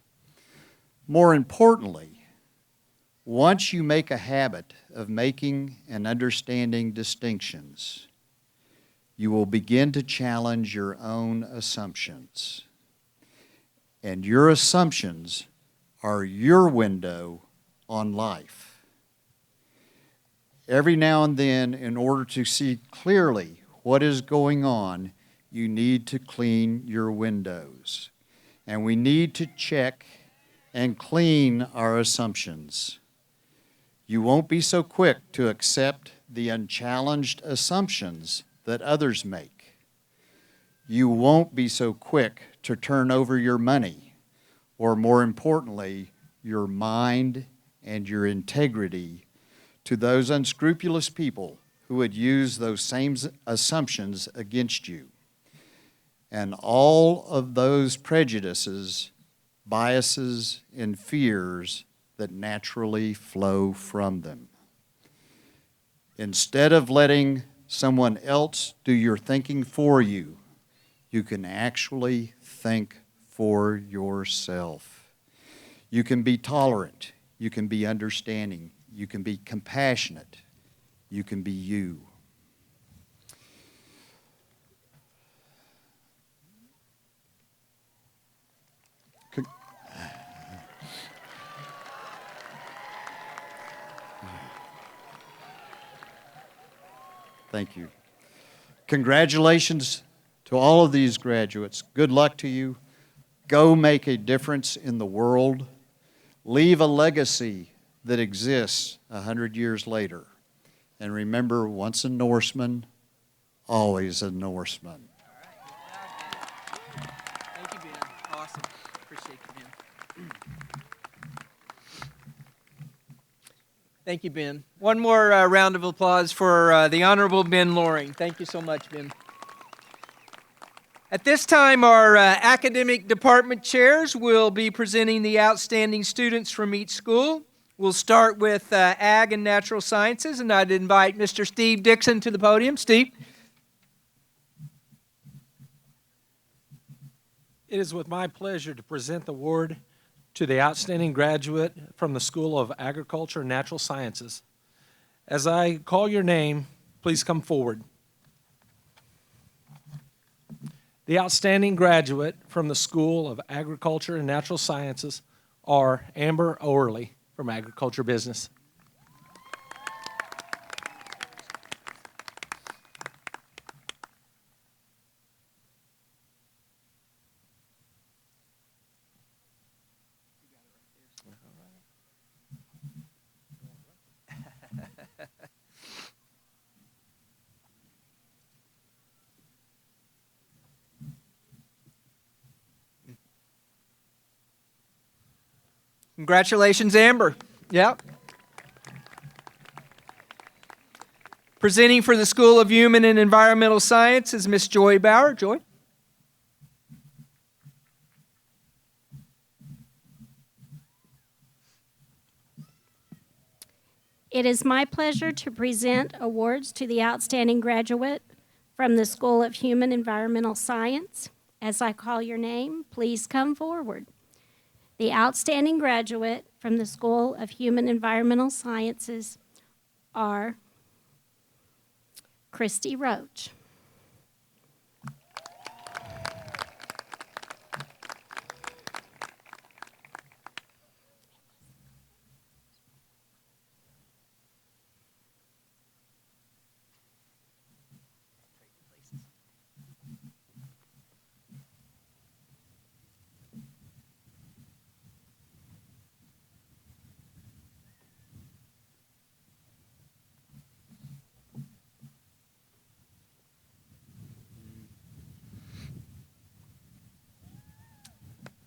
More importantly, once you make a habit of making and understanding distinctions, you will begin to challenge your own assumptions. And your assumptions are your window on life. Every now and then, in order to see clearly what is going on, you need to clean your windows. And we need to check and clean our assumptions. You won't be so quick to accept the unchallenged assumptions that others make. You won't be so quick to turn over your money, or more importantly, your mind and your integrity to those unscrupulous people who would use those same assumptions against you. And all of those prejudices, biases, and fears that naturally flow from them. Instead of letting someone else do your thinking for you, you can actually think for yourself. You can be tolerant. You can be understanding. You can be compassionate. You can be you. Thank you. Congratulations to all of these graduates. Good luck to you. Go make a difference in the world. Leave a legacy that exists 100 years later. And remember, once a Norseman, always a Norseman. Thank you, Ben. Awesome. Appreciate you, Ben. Thank you, Ben. One more round of applause for the Honorable Ben Loring. Thank you so much, Ben. At this time, our academic department chairs will be presenting the outstanding students from each school. We'll start with Ag and Natural Sciences, and I'd invite Mr. Steve Dixon to the podium. Steve. It is with my pleasure to present the award to the outstanding graduate from the School of Agriculture and Natural Sciences. As I call your name, please come forward. The outstanding graduate from the School of Agriculture and Natural Sciences are Amber Owerly from Agriculture Business. Congratulations, Amber. Yep. Presenting for the School of Human and Environmental Science is Miss Joy Bauer. Joy. It is my pleasure to present awards to the outstanding graduate from the School of Human Environmental Science. As I call your name, please come forward. The outstanding graduate from the School of Human Environmental Sciences are Christy Roach.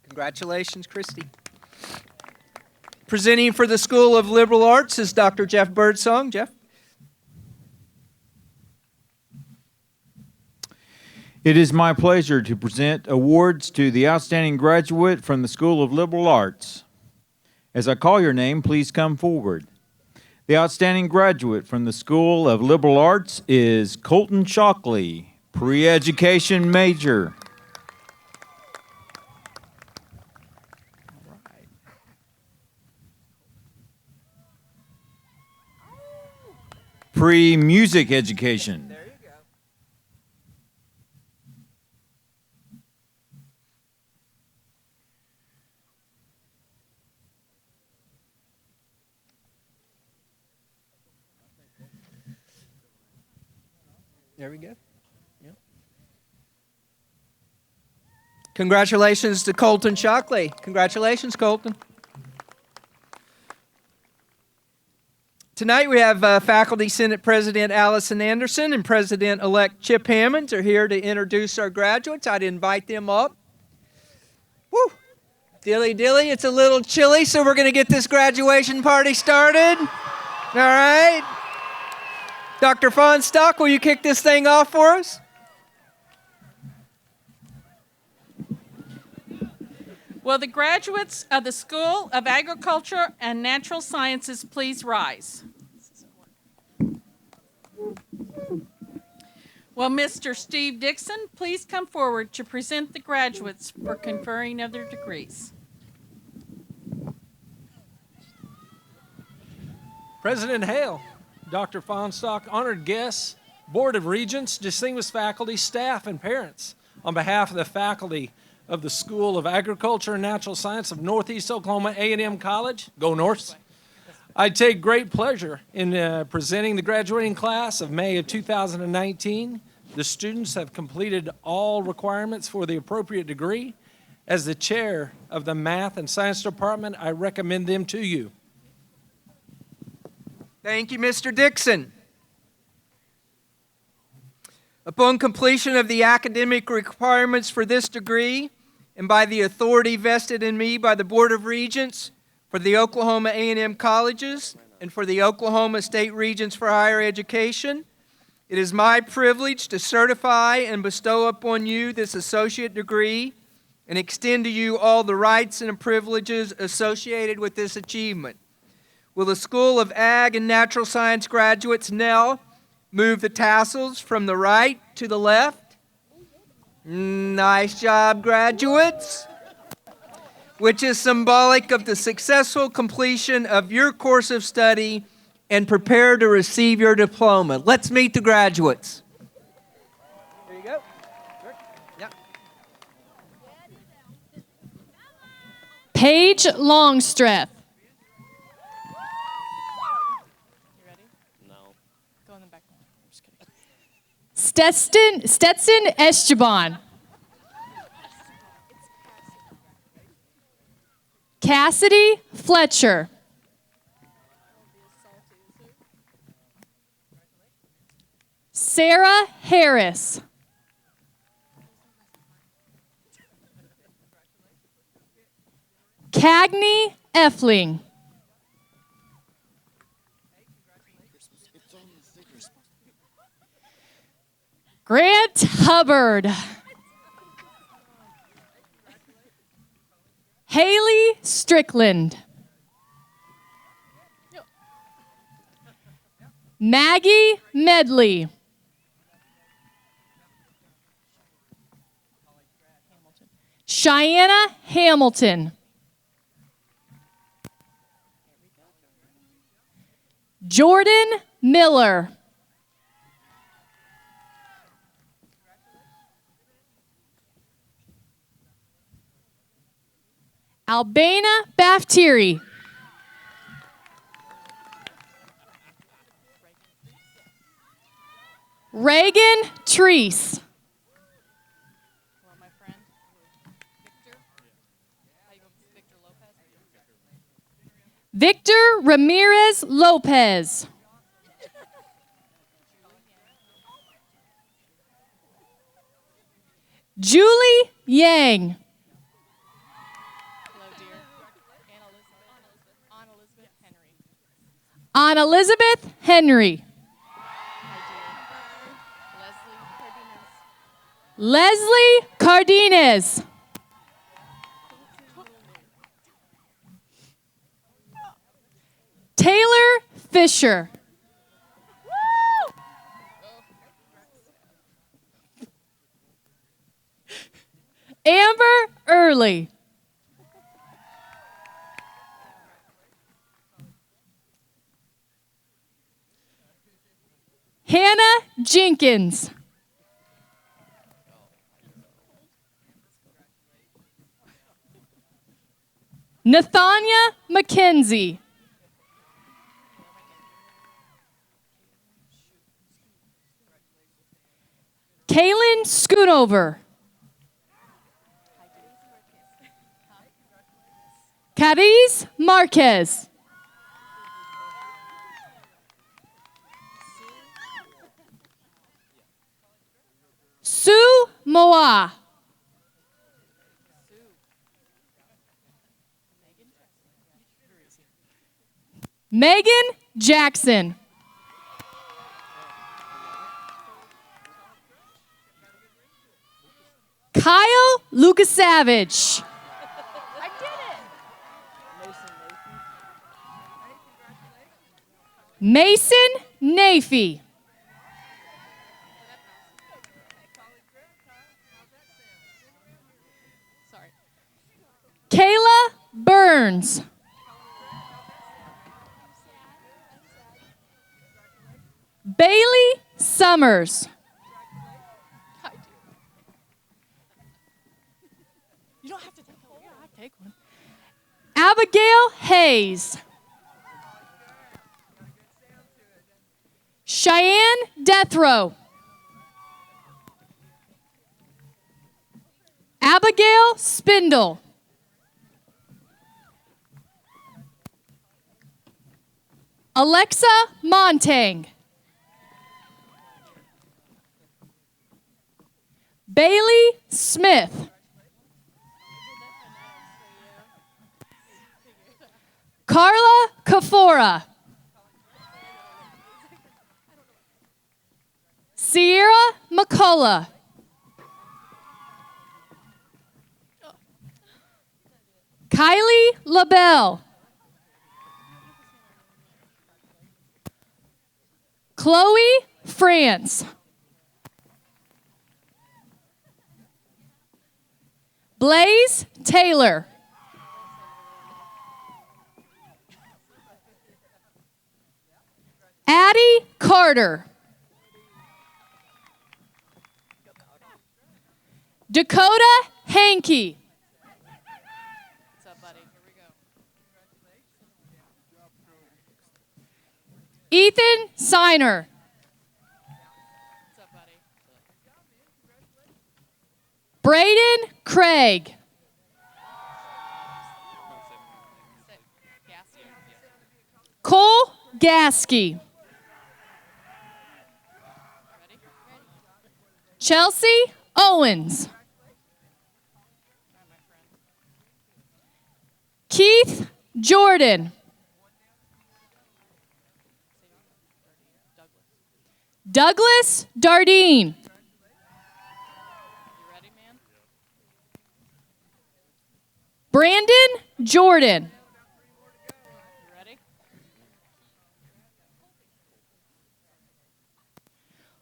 Congratulations, Christy. Presenting for the School of Liberal Arts is Dr. Jeff Birdsong. Jeff. It is my pleasure to present awards to the outstanding graduate from the School of Liberal Arts. As I call your name, please come forward. The outstanding graduate from the School of Liberal Arts is Colton Shockley, pre-education major. Pre-music education. There you go. There we go. Yep. Congratulations to Colton Shockley. Congratulations, Colton. Tonight we have Faculty Senate President Allison Anderson and President-elect Chip Hammonds are here to introduce our graduates. I'd invite them up. Woo! Dilly dilly, it's a little chilly, so we're going to get this graduation party started. All right. Dr. Fonstock, will you kick this thing off for us? Will the graduates of the School of Agriculture and Natural Sciences please rise? Will Mr. Steve Dixon please come forward to present the graduates for conferring of their degrees? President Hale, Dr. Fonstock, honored guests, Board of Regents, distinguished faculty, staff, and parents, on behalf of the faculty of the School of Agriculture and Natural Science of Northeast Oklahoma A&M College, go North. I take great pleasure in presenting the graduating class of May of 2019. The students have completed all requirements for the appropriate degree. As the chair of the Math and Science Department, I recommend them to you. Thank you, Mr. Dixon. Upon completion of the academic requirements for this degree, and by the authority vested in me by the Board of Regents for the Oklahoma A&M Colleges and for the Oklahoma State Regents for Higher Education, it is my privilege to certify and bestow upon you this associate degree and extend to you all the rights and privileges associated with this achievement. Will the School of Ag and Natural Science graduates now move the tassels from the right to the left? Nice job, graduates. Which is symbolic of the successful completion of your course of study and prepare to receive your diploma. Let's meet the graduates. There you go. Yep. Paige Longstreth. Stetson Esteban. Cassidy Fletcher. Sarah Harris. Cagney Effling. Grant Hubbard. Haley Strickland. Maggie Medley. Cheyenne Hamilton. Jordan Miller. Albana Baftiri. Reagan Treese. Victor Ramirez Lopez. Julie Yang. Ann Elizabeth Henry. Leslie Cardenas. Taylor Fisher. Amber Early. Hannah Jenkins. Nathania McKenzie. Kaylin Schoonover. Cadiz Marquez. Sue Moa. Megan Jackson. Kyle Lucas Savage. I did it. Mason Nafee. Kayla Burns. Bailey Summers. You don't have to take one. Yeah, I take one. Abigail Hayes. Cheyenne Deathrow. Abigail Spindle. Alexa Montang. Bailey Smith. Carla Kafora. Sierra McCullough. Kylie LaBelle. Chloe France. Blaze Taylor. Addie Carter. Dakota Hankey. What's up, buddy? Here we go. Ethan Siner. What's up, buddy? Braden Craig. Cole Gasky. Chelsea Owens. Keith Jordan. Douglas Dardine. Brandon Jordan.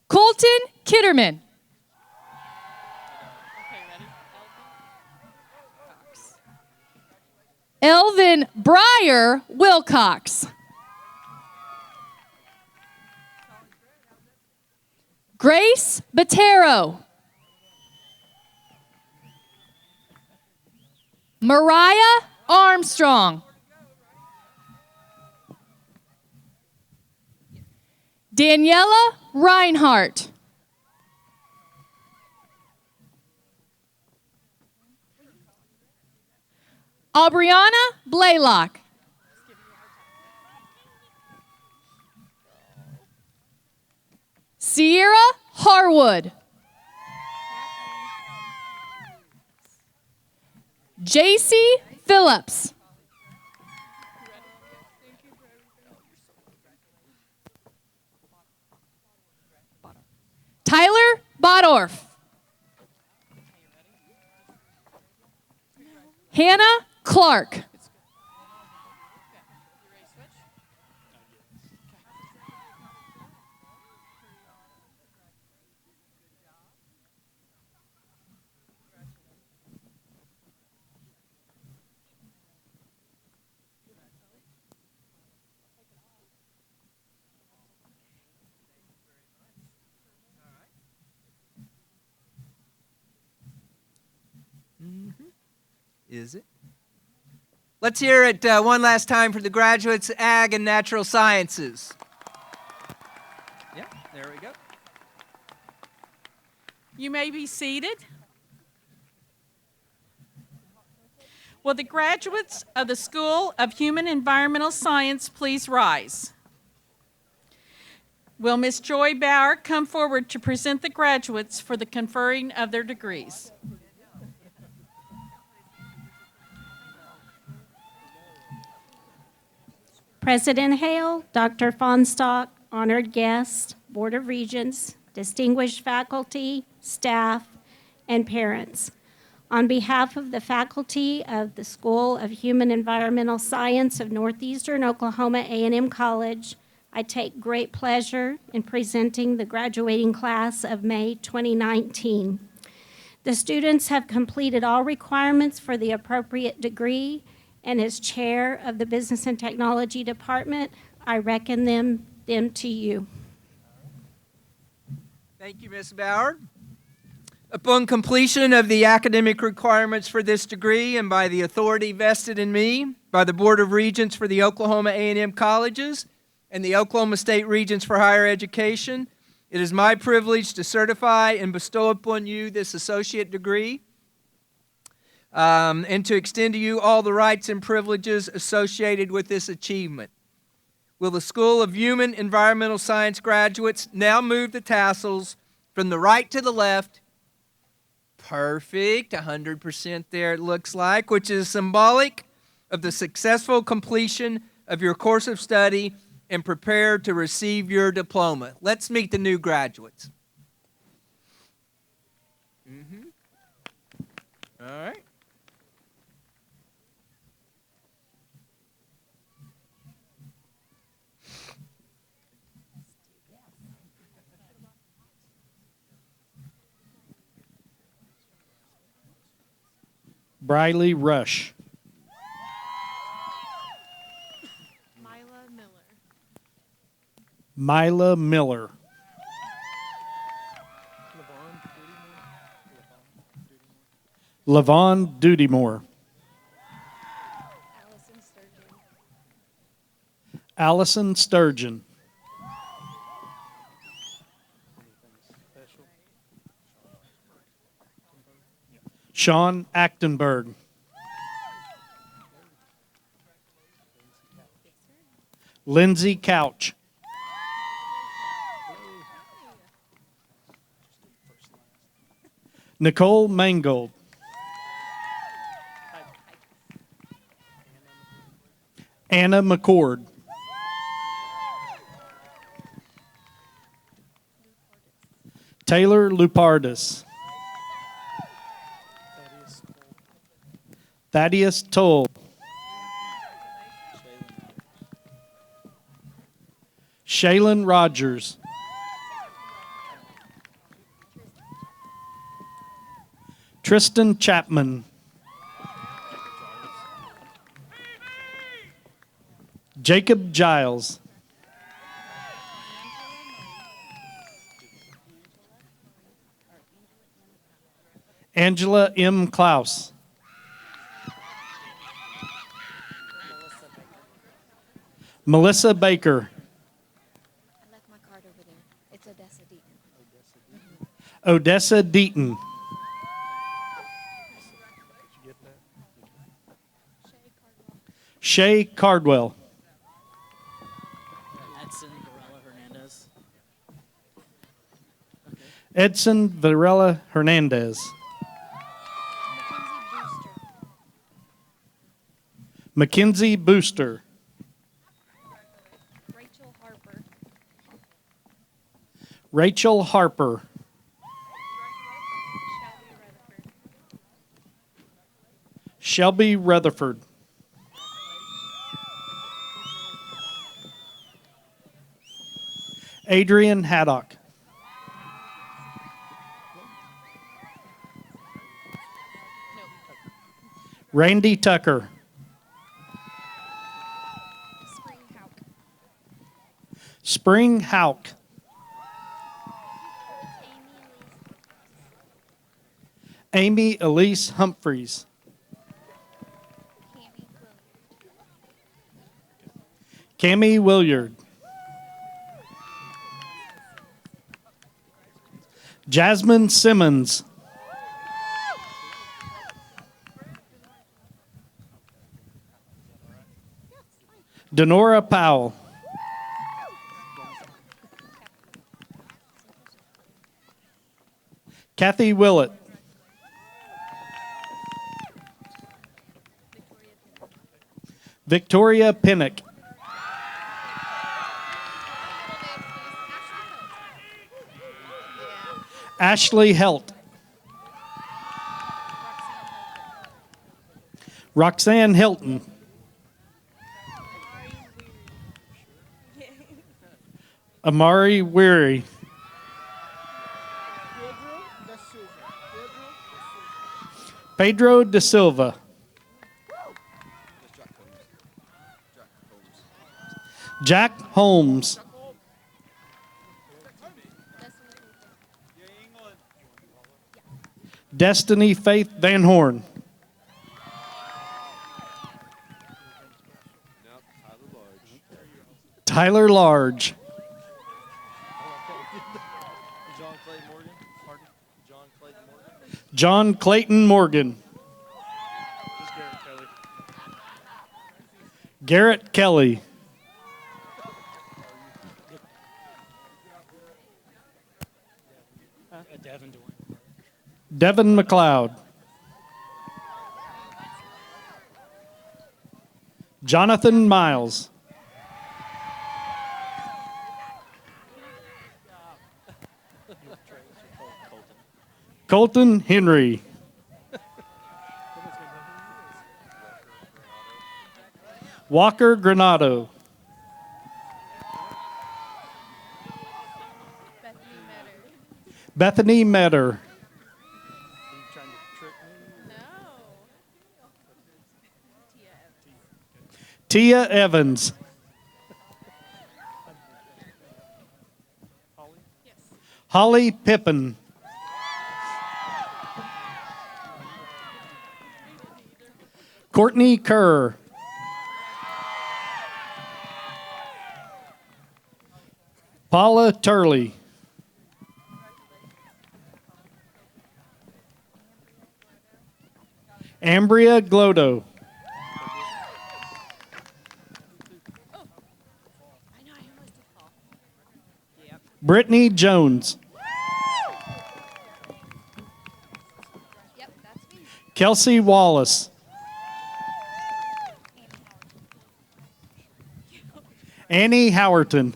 Colton Kitterman. Elvin Breyer Wilcox. Grace Batero. Mariah Armstrong. Daniela Reinhart. Aubriana Blaylock. Sierra Harwood. JC Phillips. Tyler Bodorf. Hannah Clark. Is it? Let's hear it one last time for the graduates, Ag and Natural Sciences. Yeah, there we go. You may be seated. Will the graduates of the School of Human Environmental Science please rise? Will Ms. Joy Bauer come forward to present the graduates for the conferring of their degrees? President Hale, Dr. Fonstock, honored guests, Board of Regents, distinguished faculty, staff, and parents. On behalf of the faculty of the School of Human Environmental Science of Northeastern Oklahoma A&M College, I take great pleasure in presenting the graduating class of May 2019. The students have completed all requirements for the appropriate degree, and as chair of the Business and Technology Department, I recommend them to you. Thank you, Ms. Bauer. Upon completion of the academic requirements for this degree and by the authority vested in me by the Board of Regents for the Oklahoma A&M Colleges and the Oklahoma State Regents for Higher Education, it is my privilege to certify and bestow upon you this associate degree and to extend to you all the rights and privileges associated with this achievement. Will the School of Human Environmental Science graduates now move the tassels from the right to the left? Perfect, 100% there it looks like, which is symbolic of the successful completion of your course of study and prepare to receive your diploma. Let's meet the new graduates. All right. Briley Rush. Mila Miller. Levon Dudymore. Allison Sturgeon. Sean Achtenberg. Lindsay Couch. Nicole Mangold. Anna McCord. Taylor Lupardis. Thaddeus Toll. Shaylin Rogers. Tristan Chapman. Jacob Giles. Angela M. Klaus. Melissa Baker. I left my card over there. It's Odessa Deaton. Odessa Deaton. Shay Cardwell. Edson Varela Hernandez. Mackenzie Booster. Rachel Harper. Rachel Harper. Shelby Rutherford. Adrian Haddock. Randy Tucker. Spring Hauk. Amy Elise Humphreys. Cammie Williard. Jasmine Simmons. Denora Powell. Kathy Willett. Victoria Pinnock. Ashley Helt. Roxanne Hilton. Amari Weary. Pedro da Silva. Jack Holmes. Destiny Faith Van Horn. Tyler Large. John Clayton Morgan. Garrett Kelly. Devin McLeod. Jonathan Miles. Colton Henry. Walker Granado. Bethany Metter. Tia Evans. Holly Pippin. Courtney Kerr. Paula Turley. Ambria Glodo. Brittany Jones. Kelsey Wallace. Annie Howerton.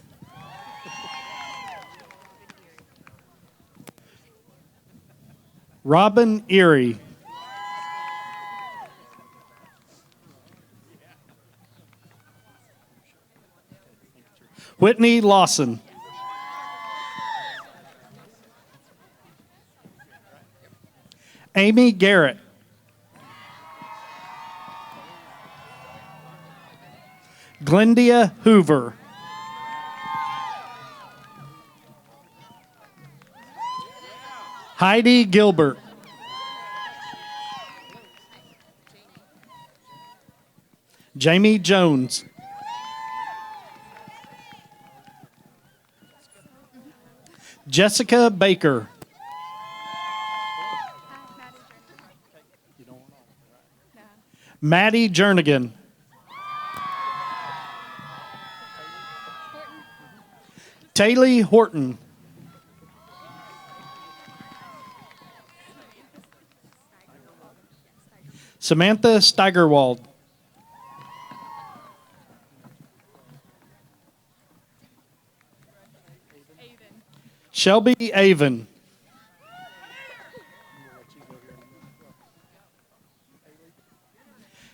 Robin Erie. Whitney Lawson. Amy Garrett. Glendia Hoover. Heidi Gilbert. Jamie Jones. Jessica Baker. Maddie Jernigan. Taylor Horton. Samantha Steigerwald. Shelby Avon.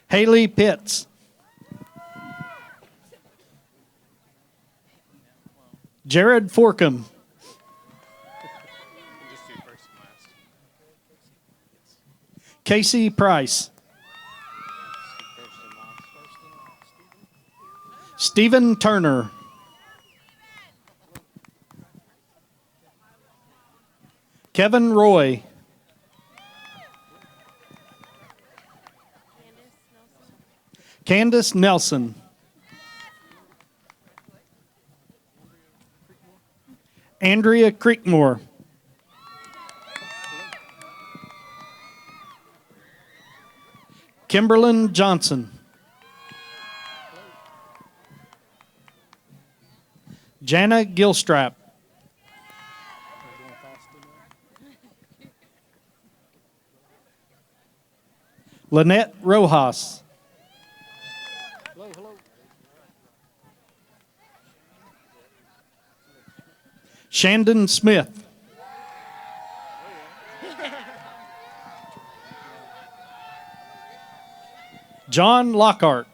Haley Pitts. Jared Forkham. Casey Price. Stephen Turner. Kevin Roy. Candace Nelson. Andrea Creekmore. Kimberlyn Johnson. Jana Gilstrap. Lynette Rojas. Shandon Smith. John Lockhart.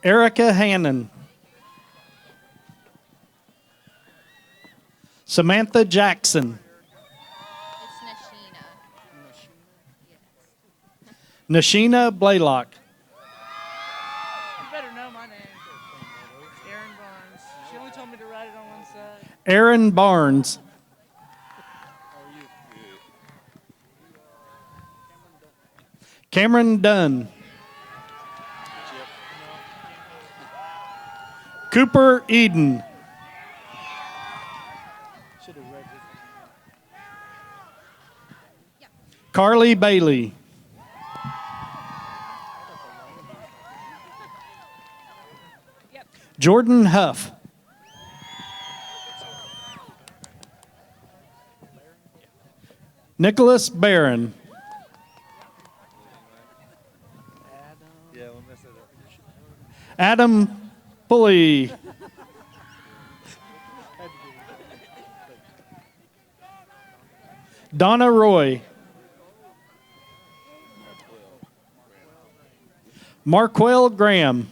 Erica Hannon. Samantha Jackson. Nashina Blaylock. You better know my name. It's Aaron Barnes. She only told me to write it on one side. Aaron Barnes. Cameron Dunn. Cooper Eden. Carly Bailey. Jordan Huff. Nicholas Barron. Adam Pulley. Donna Roy. Marquell Graham.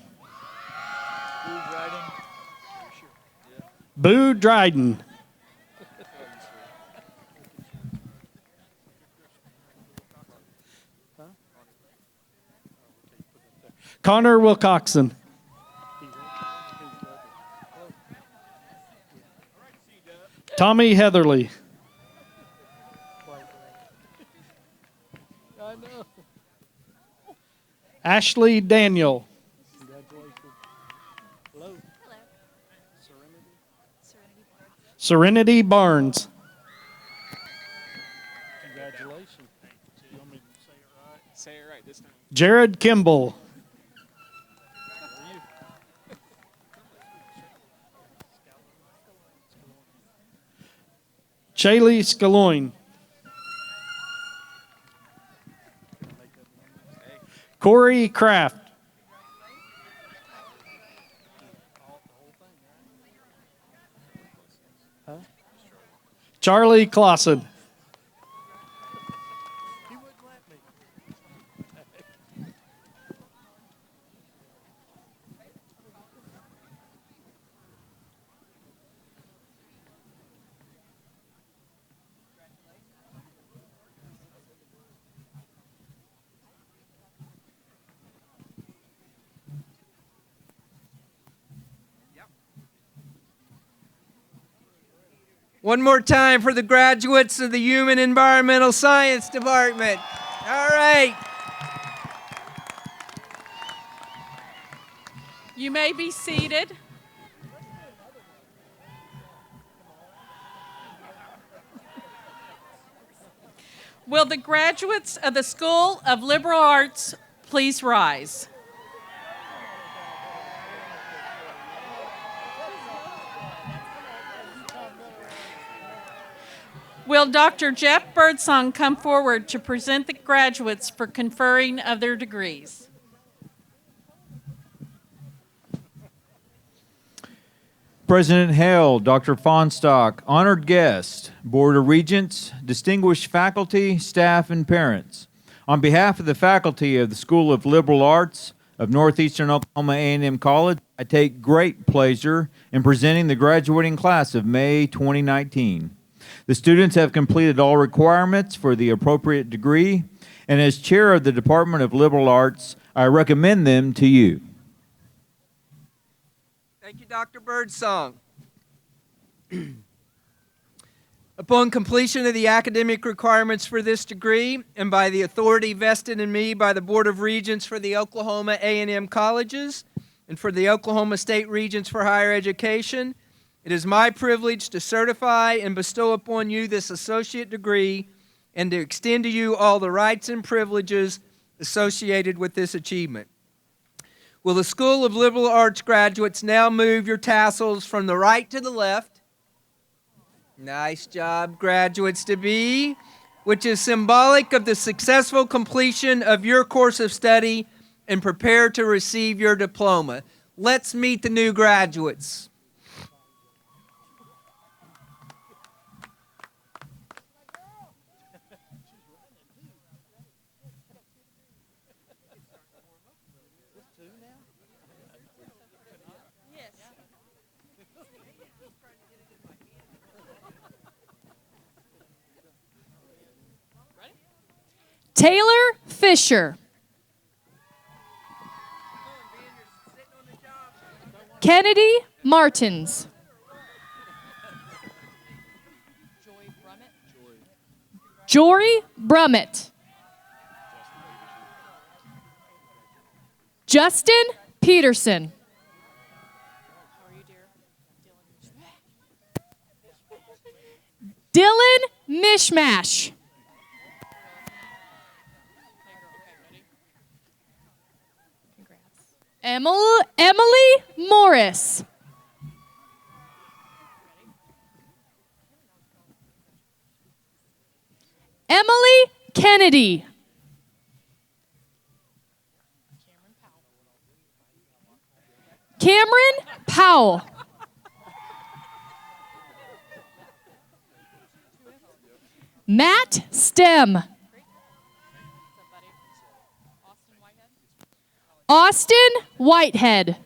Boo Dryden. Connor Wilcoxon. Tommy Heatherly. Ashley Daniel. Serenity Barnes. Congratulations. You want me to say it right? Say it right this time. Jared Kimball. Shaylee Scaloin. Corey Kraft. Charlie Clausen. One more time for the graduates of the Human Environmental Science Department. All right. You may be seated. Will the graduates of the School of Liberal Arts please rise? Will Dr. Jeff Birdsong come forward to present the graduates for conferring of their degrees? President Hale, Dr. Fonstock, honored guests, Board of Regents, distinguished faculty, staff, and parents. On behalf of the faculty of the School of Liberal Arts of Northeastern Oklahoma A&M College, I take great pleasure in presenting the graduating class of May 2019. The students have completed all requirements for the appropriate degree, and as chair of the Department of Liberal Arts, I recommend them to you. Thank you, Dr. Birdsong. Upon completion of the academic requirements for this degree, and by the authority vested in me by the Board of Regents for the Oklahoma A&M Colleges and for the Oklahoma State Regents for Higher Education, it is my privilege to certify and bestow upon you this associate degree and to extend to you all the rights and privileges associated with this achievement. Will the School of Liberal Arts graduates now move your tassels from the right to the left? Nice job, graduates-to-be, which is symbolic of the successful completion of your course of study and prepare to receive your diploma. Let's meet the new graduates. Taylor Fisher. Kennedy Martins. Jory Brummett. Justin Peterson. Dylan Mishmash. Emily Morris. Emily Kennedy. Cameron Powell. Matt Stem. Austin Whitehead.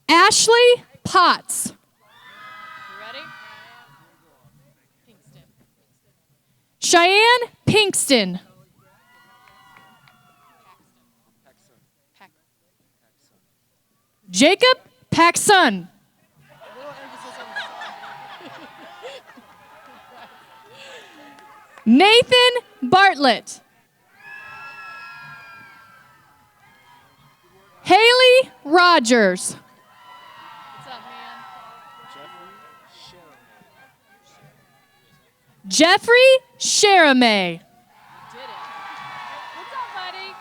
Ashley Potts. Cheyenne Pinkston. Jacob Paxson. Nathan Bartlett. Haley Rogers. What's up, man? Jeffrey Sharamay. What's up, buddy?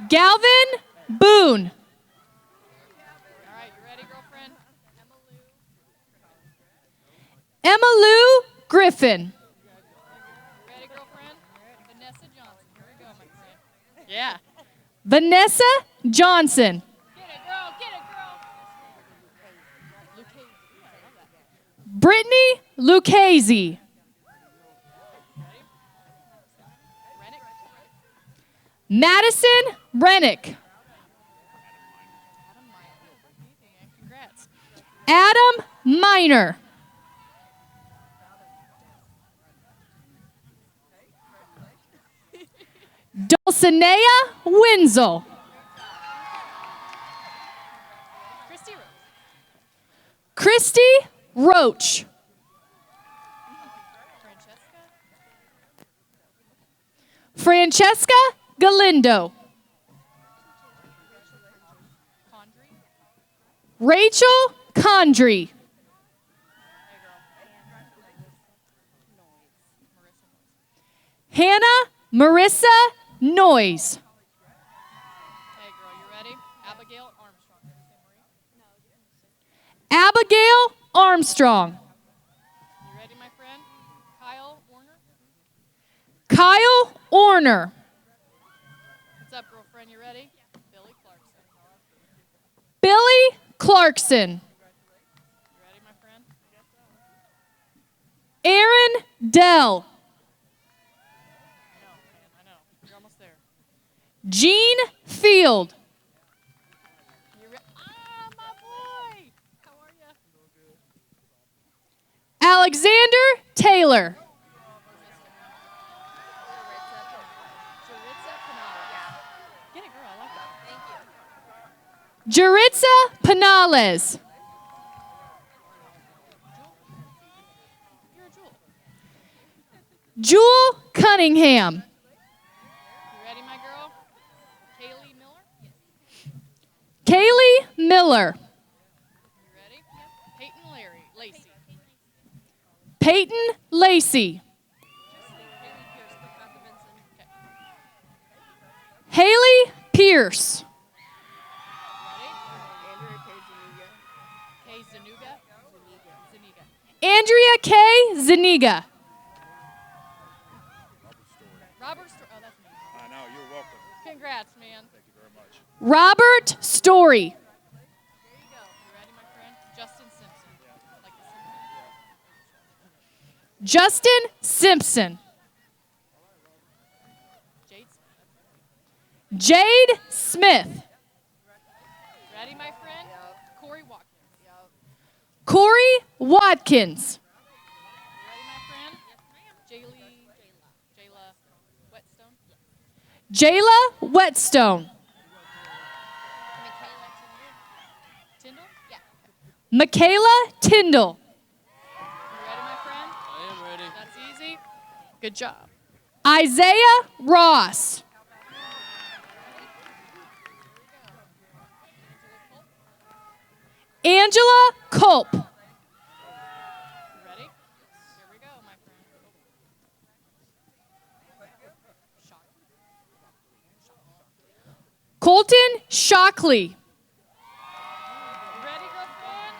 Galvin Boone. All right, you ready, girlfriend? Emmalou Griffin. Ready, girlfriend? Vanessa Johnson. Here we go, my friend. Yeah. Vanessa Johnson. Get it, girl. Get it, girl. Brittany Lucchese. Madison Rennick. Congrats. Adam Miner. Dulcinea Wenzel. Christy Roach. Francesca Galindo. Rachel Condry. Hannah Marissa Noyes. Hey, girl, you ready? Abigail Armstrong. Abigail Armstrong. You ready, my friend? Kyle Warner. Kyle Orner. What's up, girlfriend? You ready? Billy Clarkson. Billy Clarkson. You ready, my friend? Aaron Dell. I know. You're almost there. Gene Field. My boy. How are you? Alexander Taylor. Get it, girl. I like that. Thank you. Jaritza Penales. You're a jewel. Jewel Cunningham. You ready, my girl? Kaylee Miller. Kaylee Miller. You ready? Peyton Lacey. Peyton Lacey. Haley Pierce. Kay Zanuga. Zaniga. Andrea K. Zaniga. Robert Oh, that's me. I know, you're welcome. Congrats, man. Thank you very much. Robert Story. There you go. You ready, my friend? Justin Simpson. Like the Simpsons. Justin Simpson. Jade Smith. Ready, my friend? Corey Watkins. Corey Watkins. Ready, my friend? Jayla Whetstone. Jayla Whetstone. Tyndall? Yeah. Michaela Tyndall. You ready, my friend? I am ready. That's easy. Good job. Isaiah Ross. Angela Culp. You ready? Here we go, my friend. Colton Shockley. You ready, girlfriend?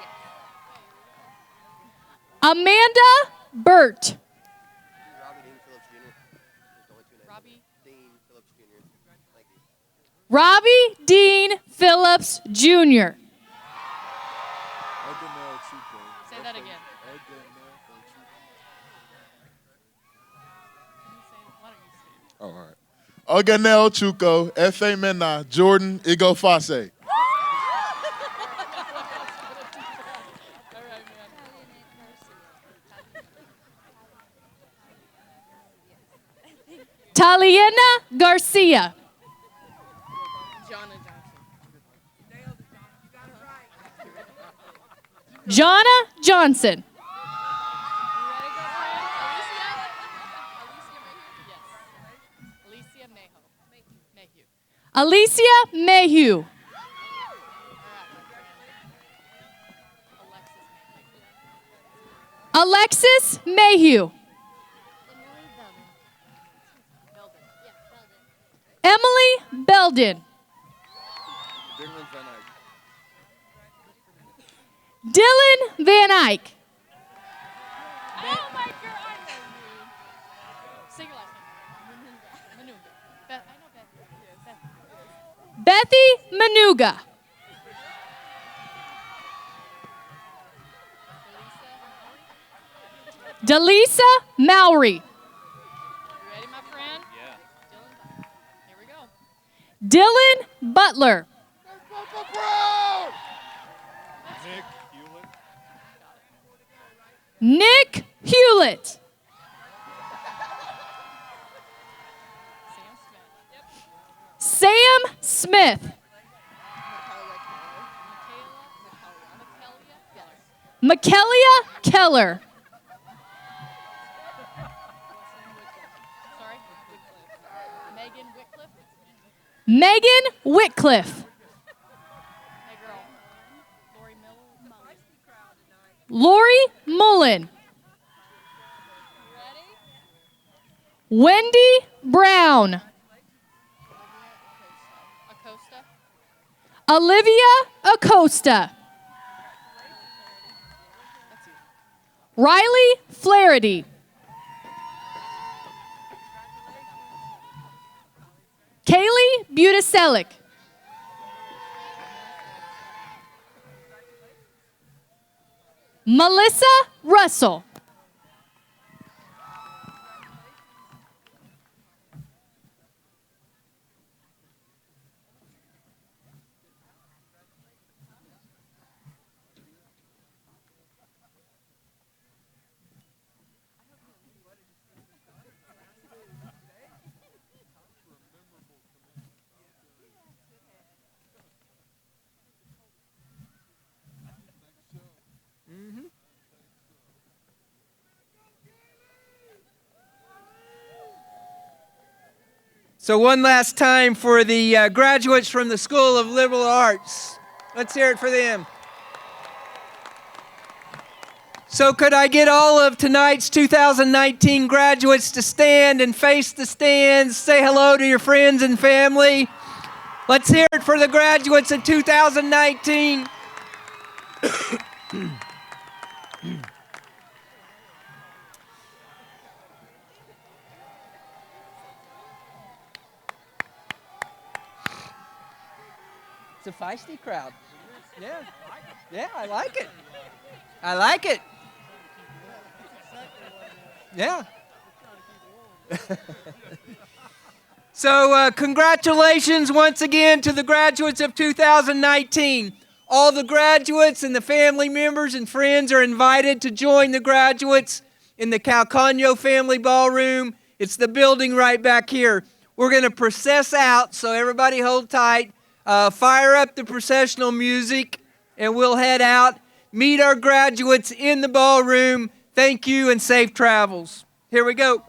Amanda Burt. Robbie Dean Phillips Jr. Say that again. Oh, all right. Oganel Chuko, F.A. Mena, Jordan Igofase. Taliena Garcia. Jonna Johnson. Alicia Mayhew. Alexis Mayhew. Emily Belden. Dylan Van Eyck. Oh my Sing your last name. Manuga. I know Bethy. Bethy Manuga. Delisa Mowry. Ready, my friend? Yeah. Here we go. Dylan Butler. Nick Hewlett. Sam Smith. Michaelia Keller. Megan Whitcliffe. Lori Mullen. Wendy Brown. Olivia Acosta. Riley Flaherty. Kaylee Butaselic. Melissa Russell. So one last time for the graduates from the School of Liberal Arts. Let's hear it for them. So could I get all of tonight's 2019 graduates to stand and face the stands, say hello to your friends and family. Let's hear it for the graduates of 2019. It's a feisty crowd. Yeah. Yeah, I like it. I like it. Yeah. So congratulations once again to the graduates of 2019. All the graduates and the family members and friends are invited to join the graduates in the Calcano Family Ballroom. It's the building right back here. We're going to process out, so everybody hold tight. Fire up the processional music, and we'll head out. Meet our graduates in the ballroom. Thank you and safe travels. Here we go.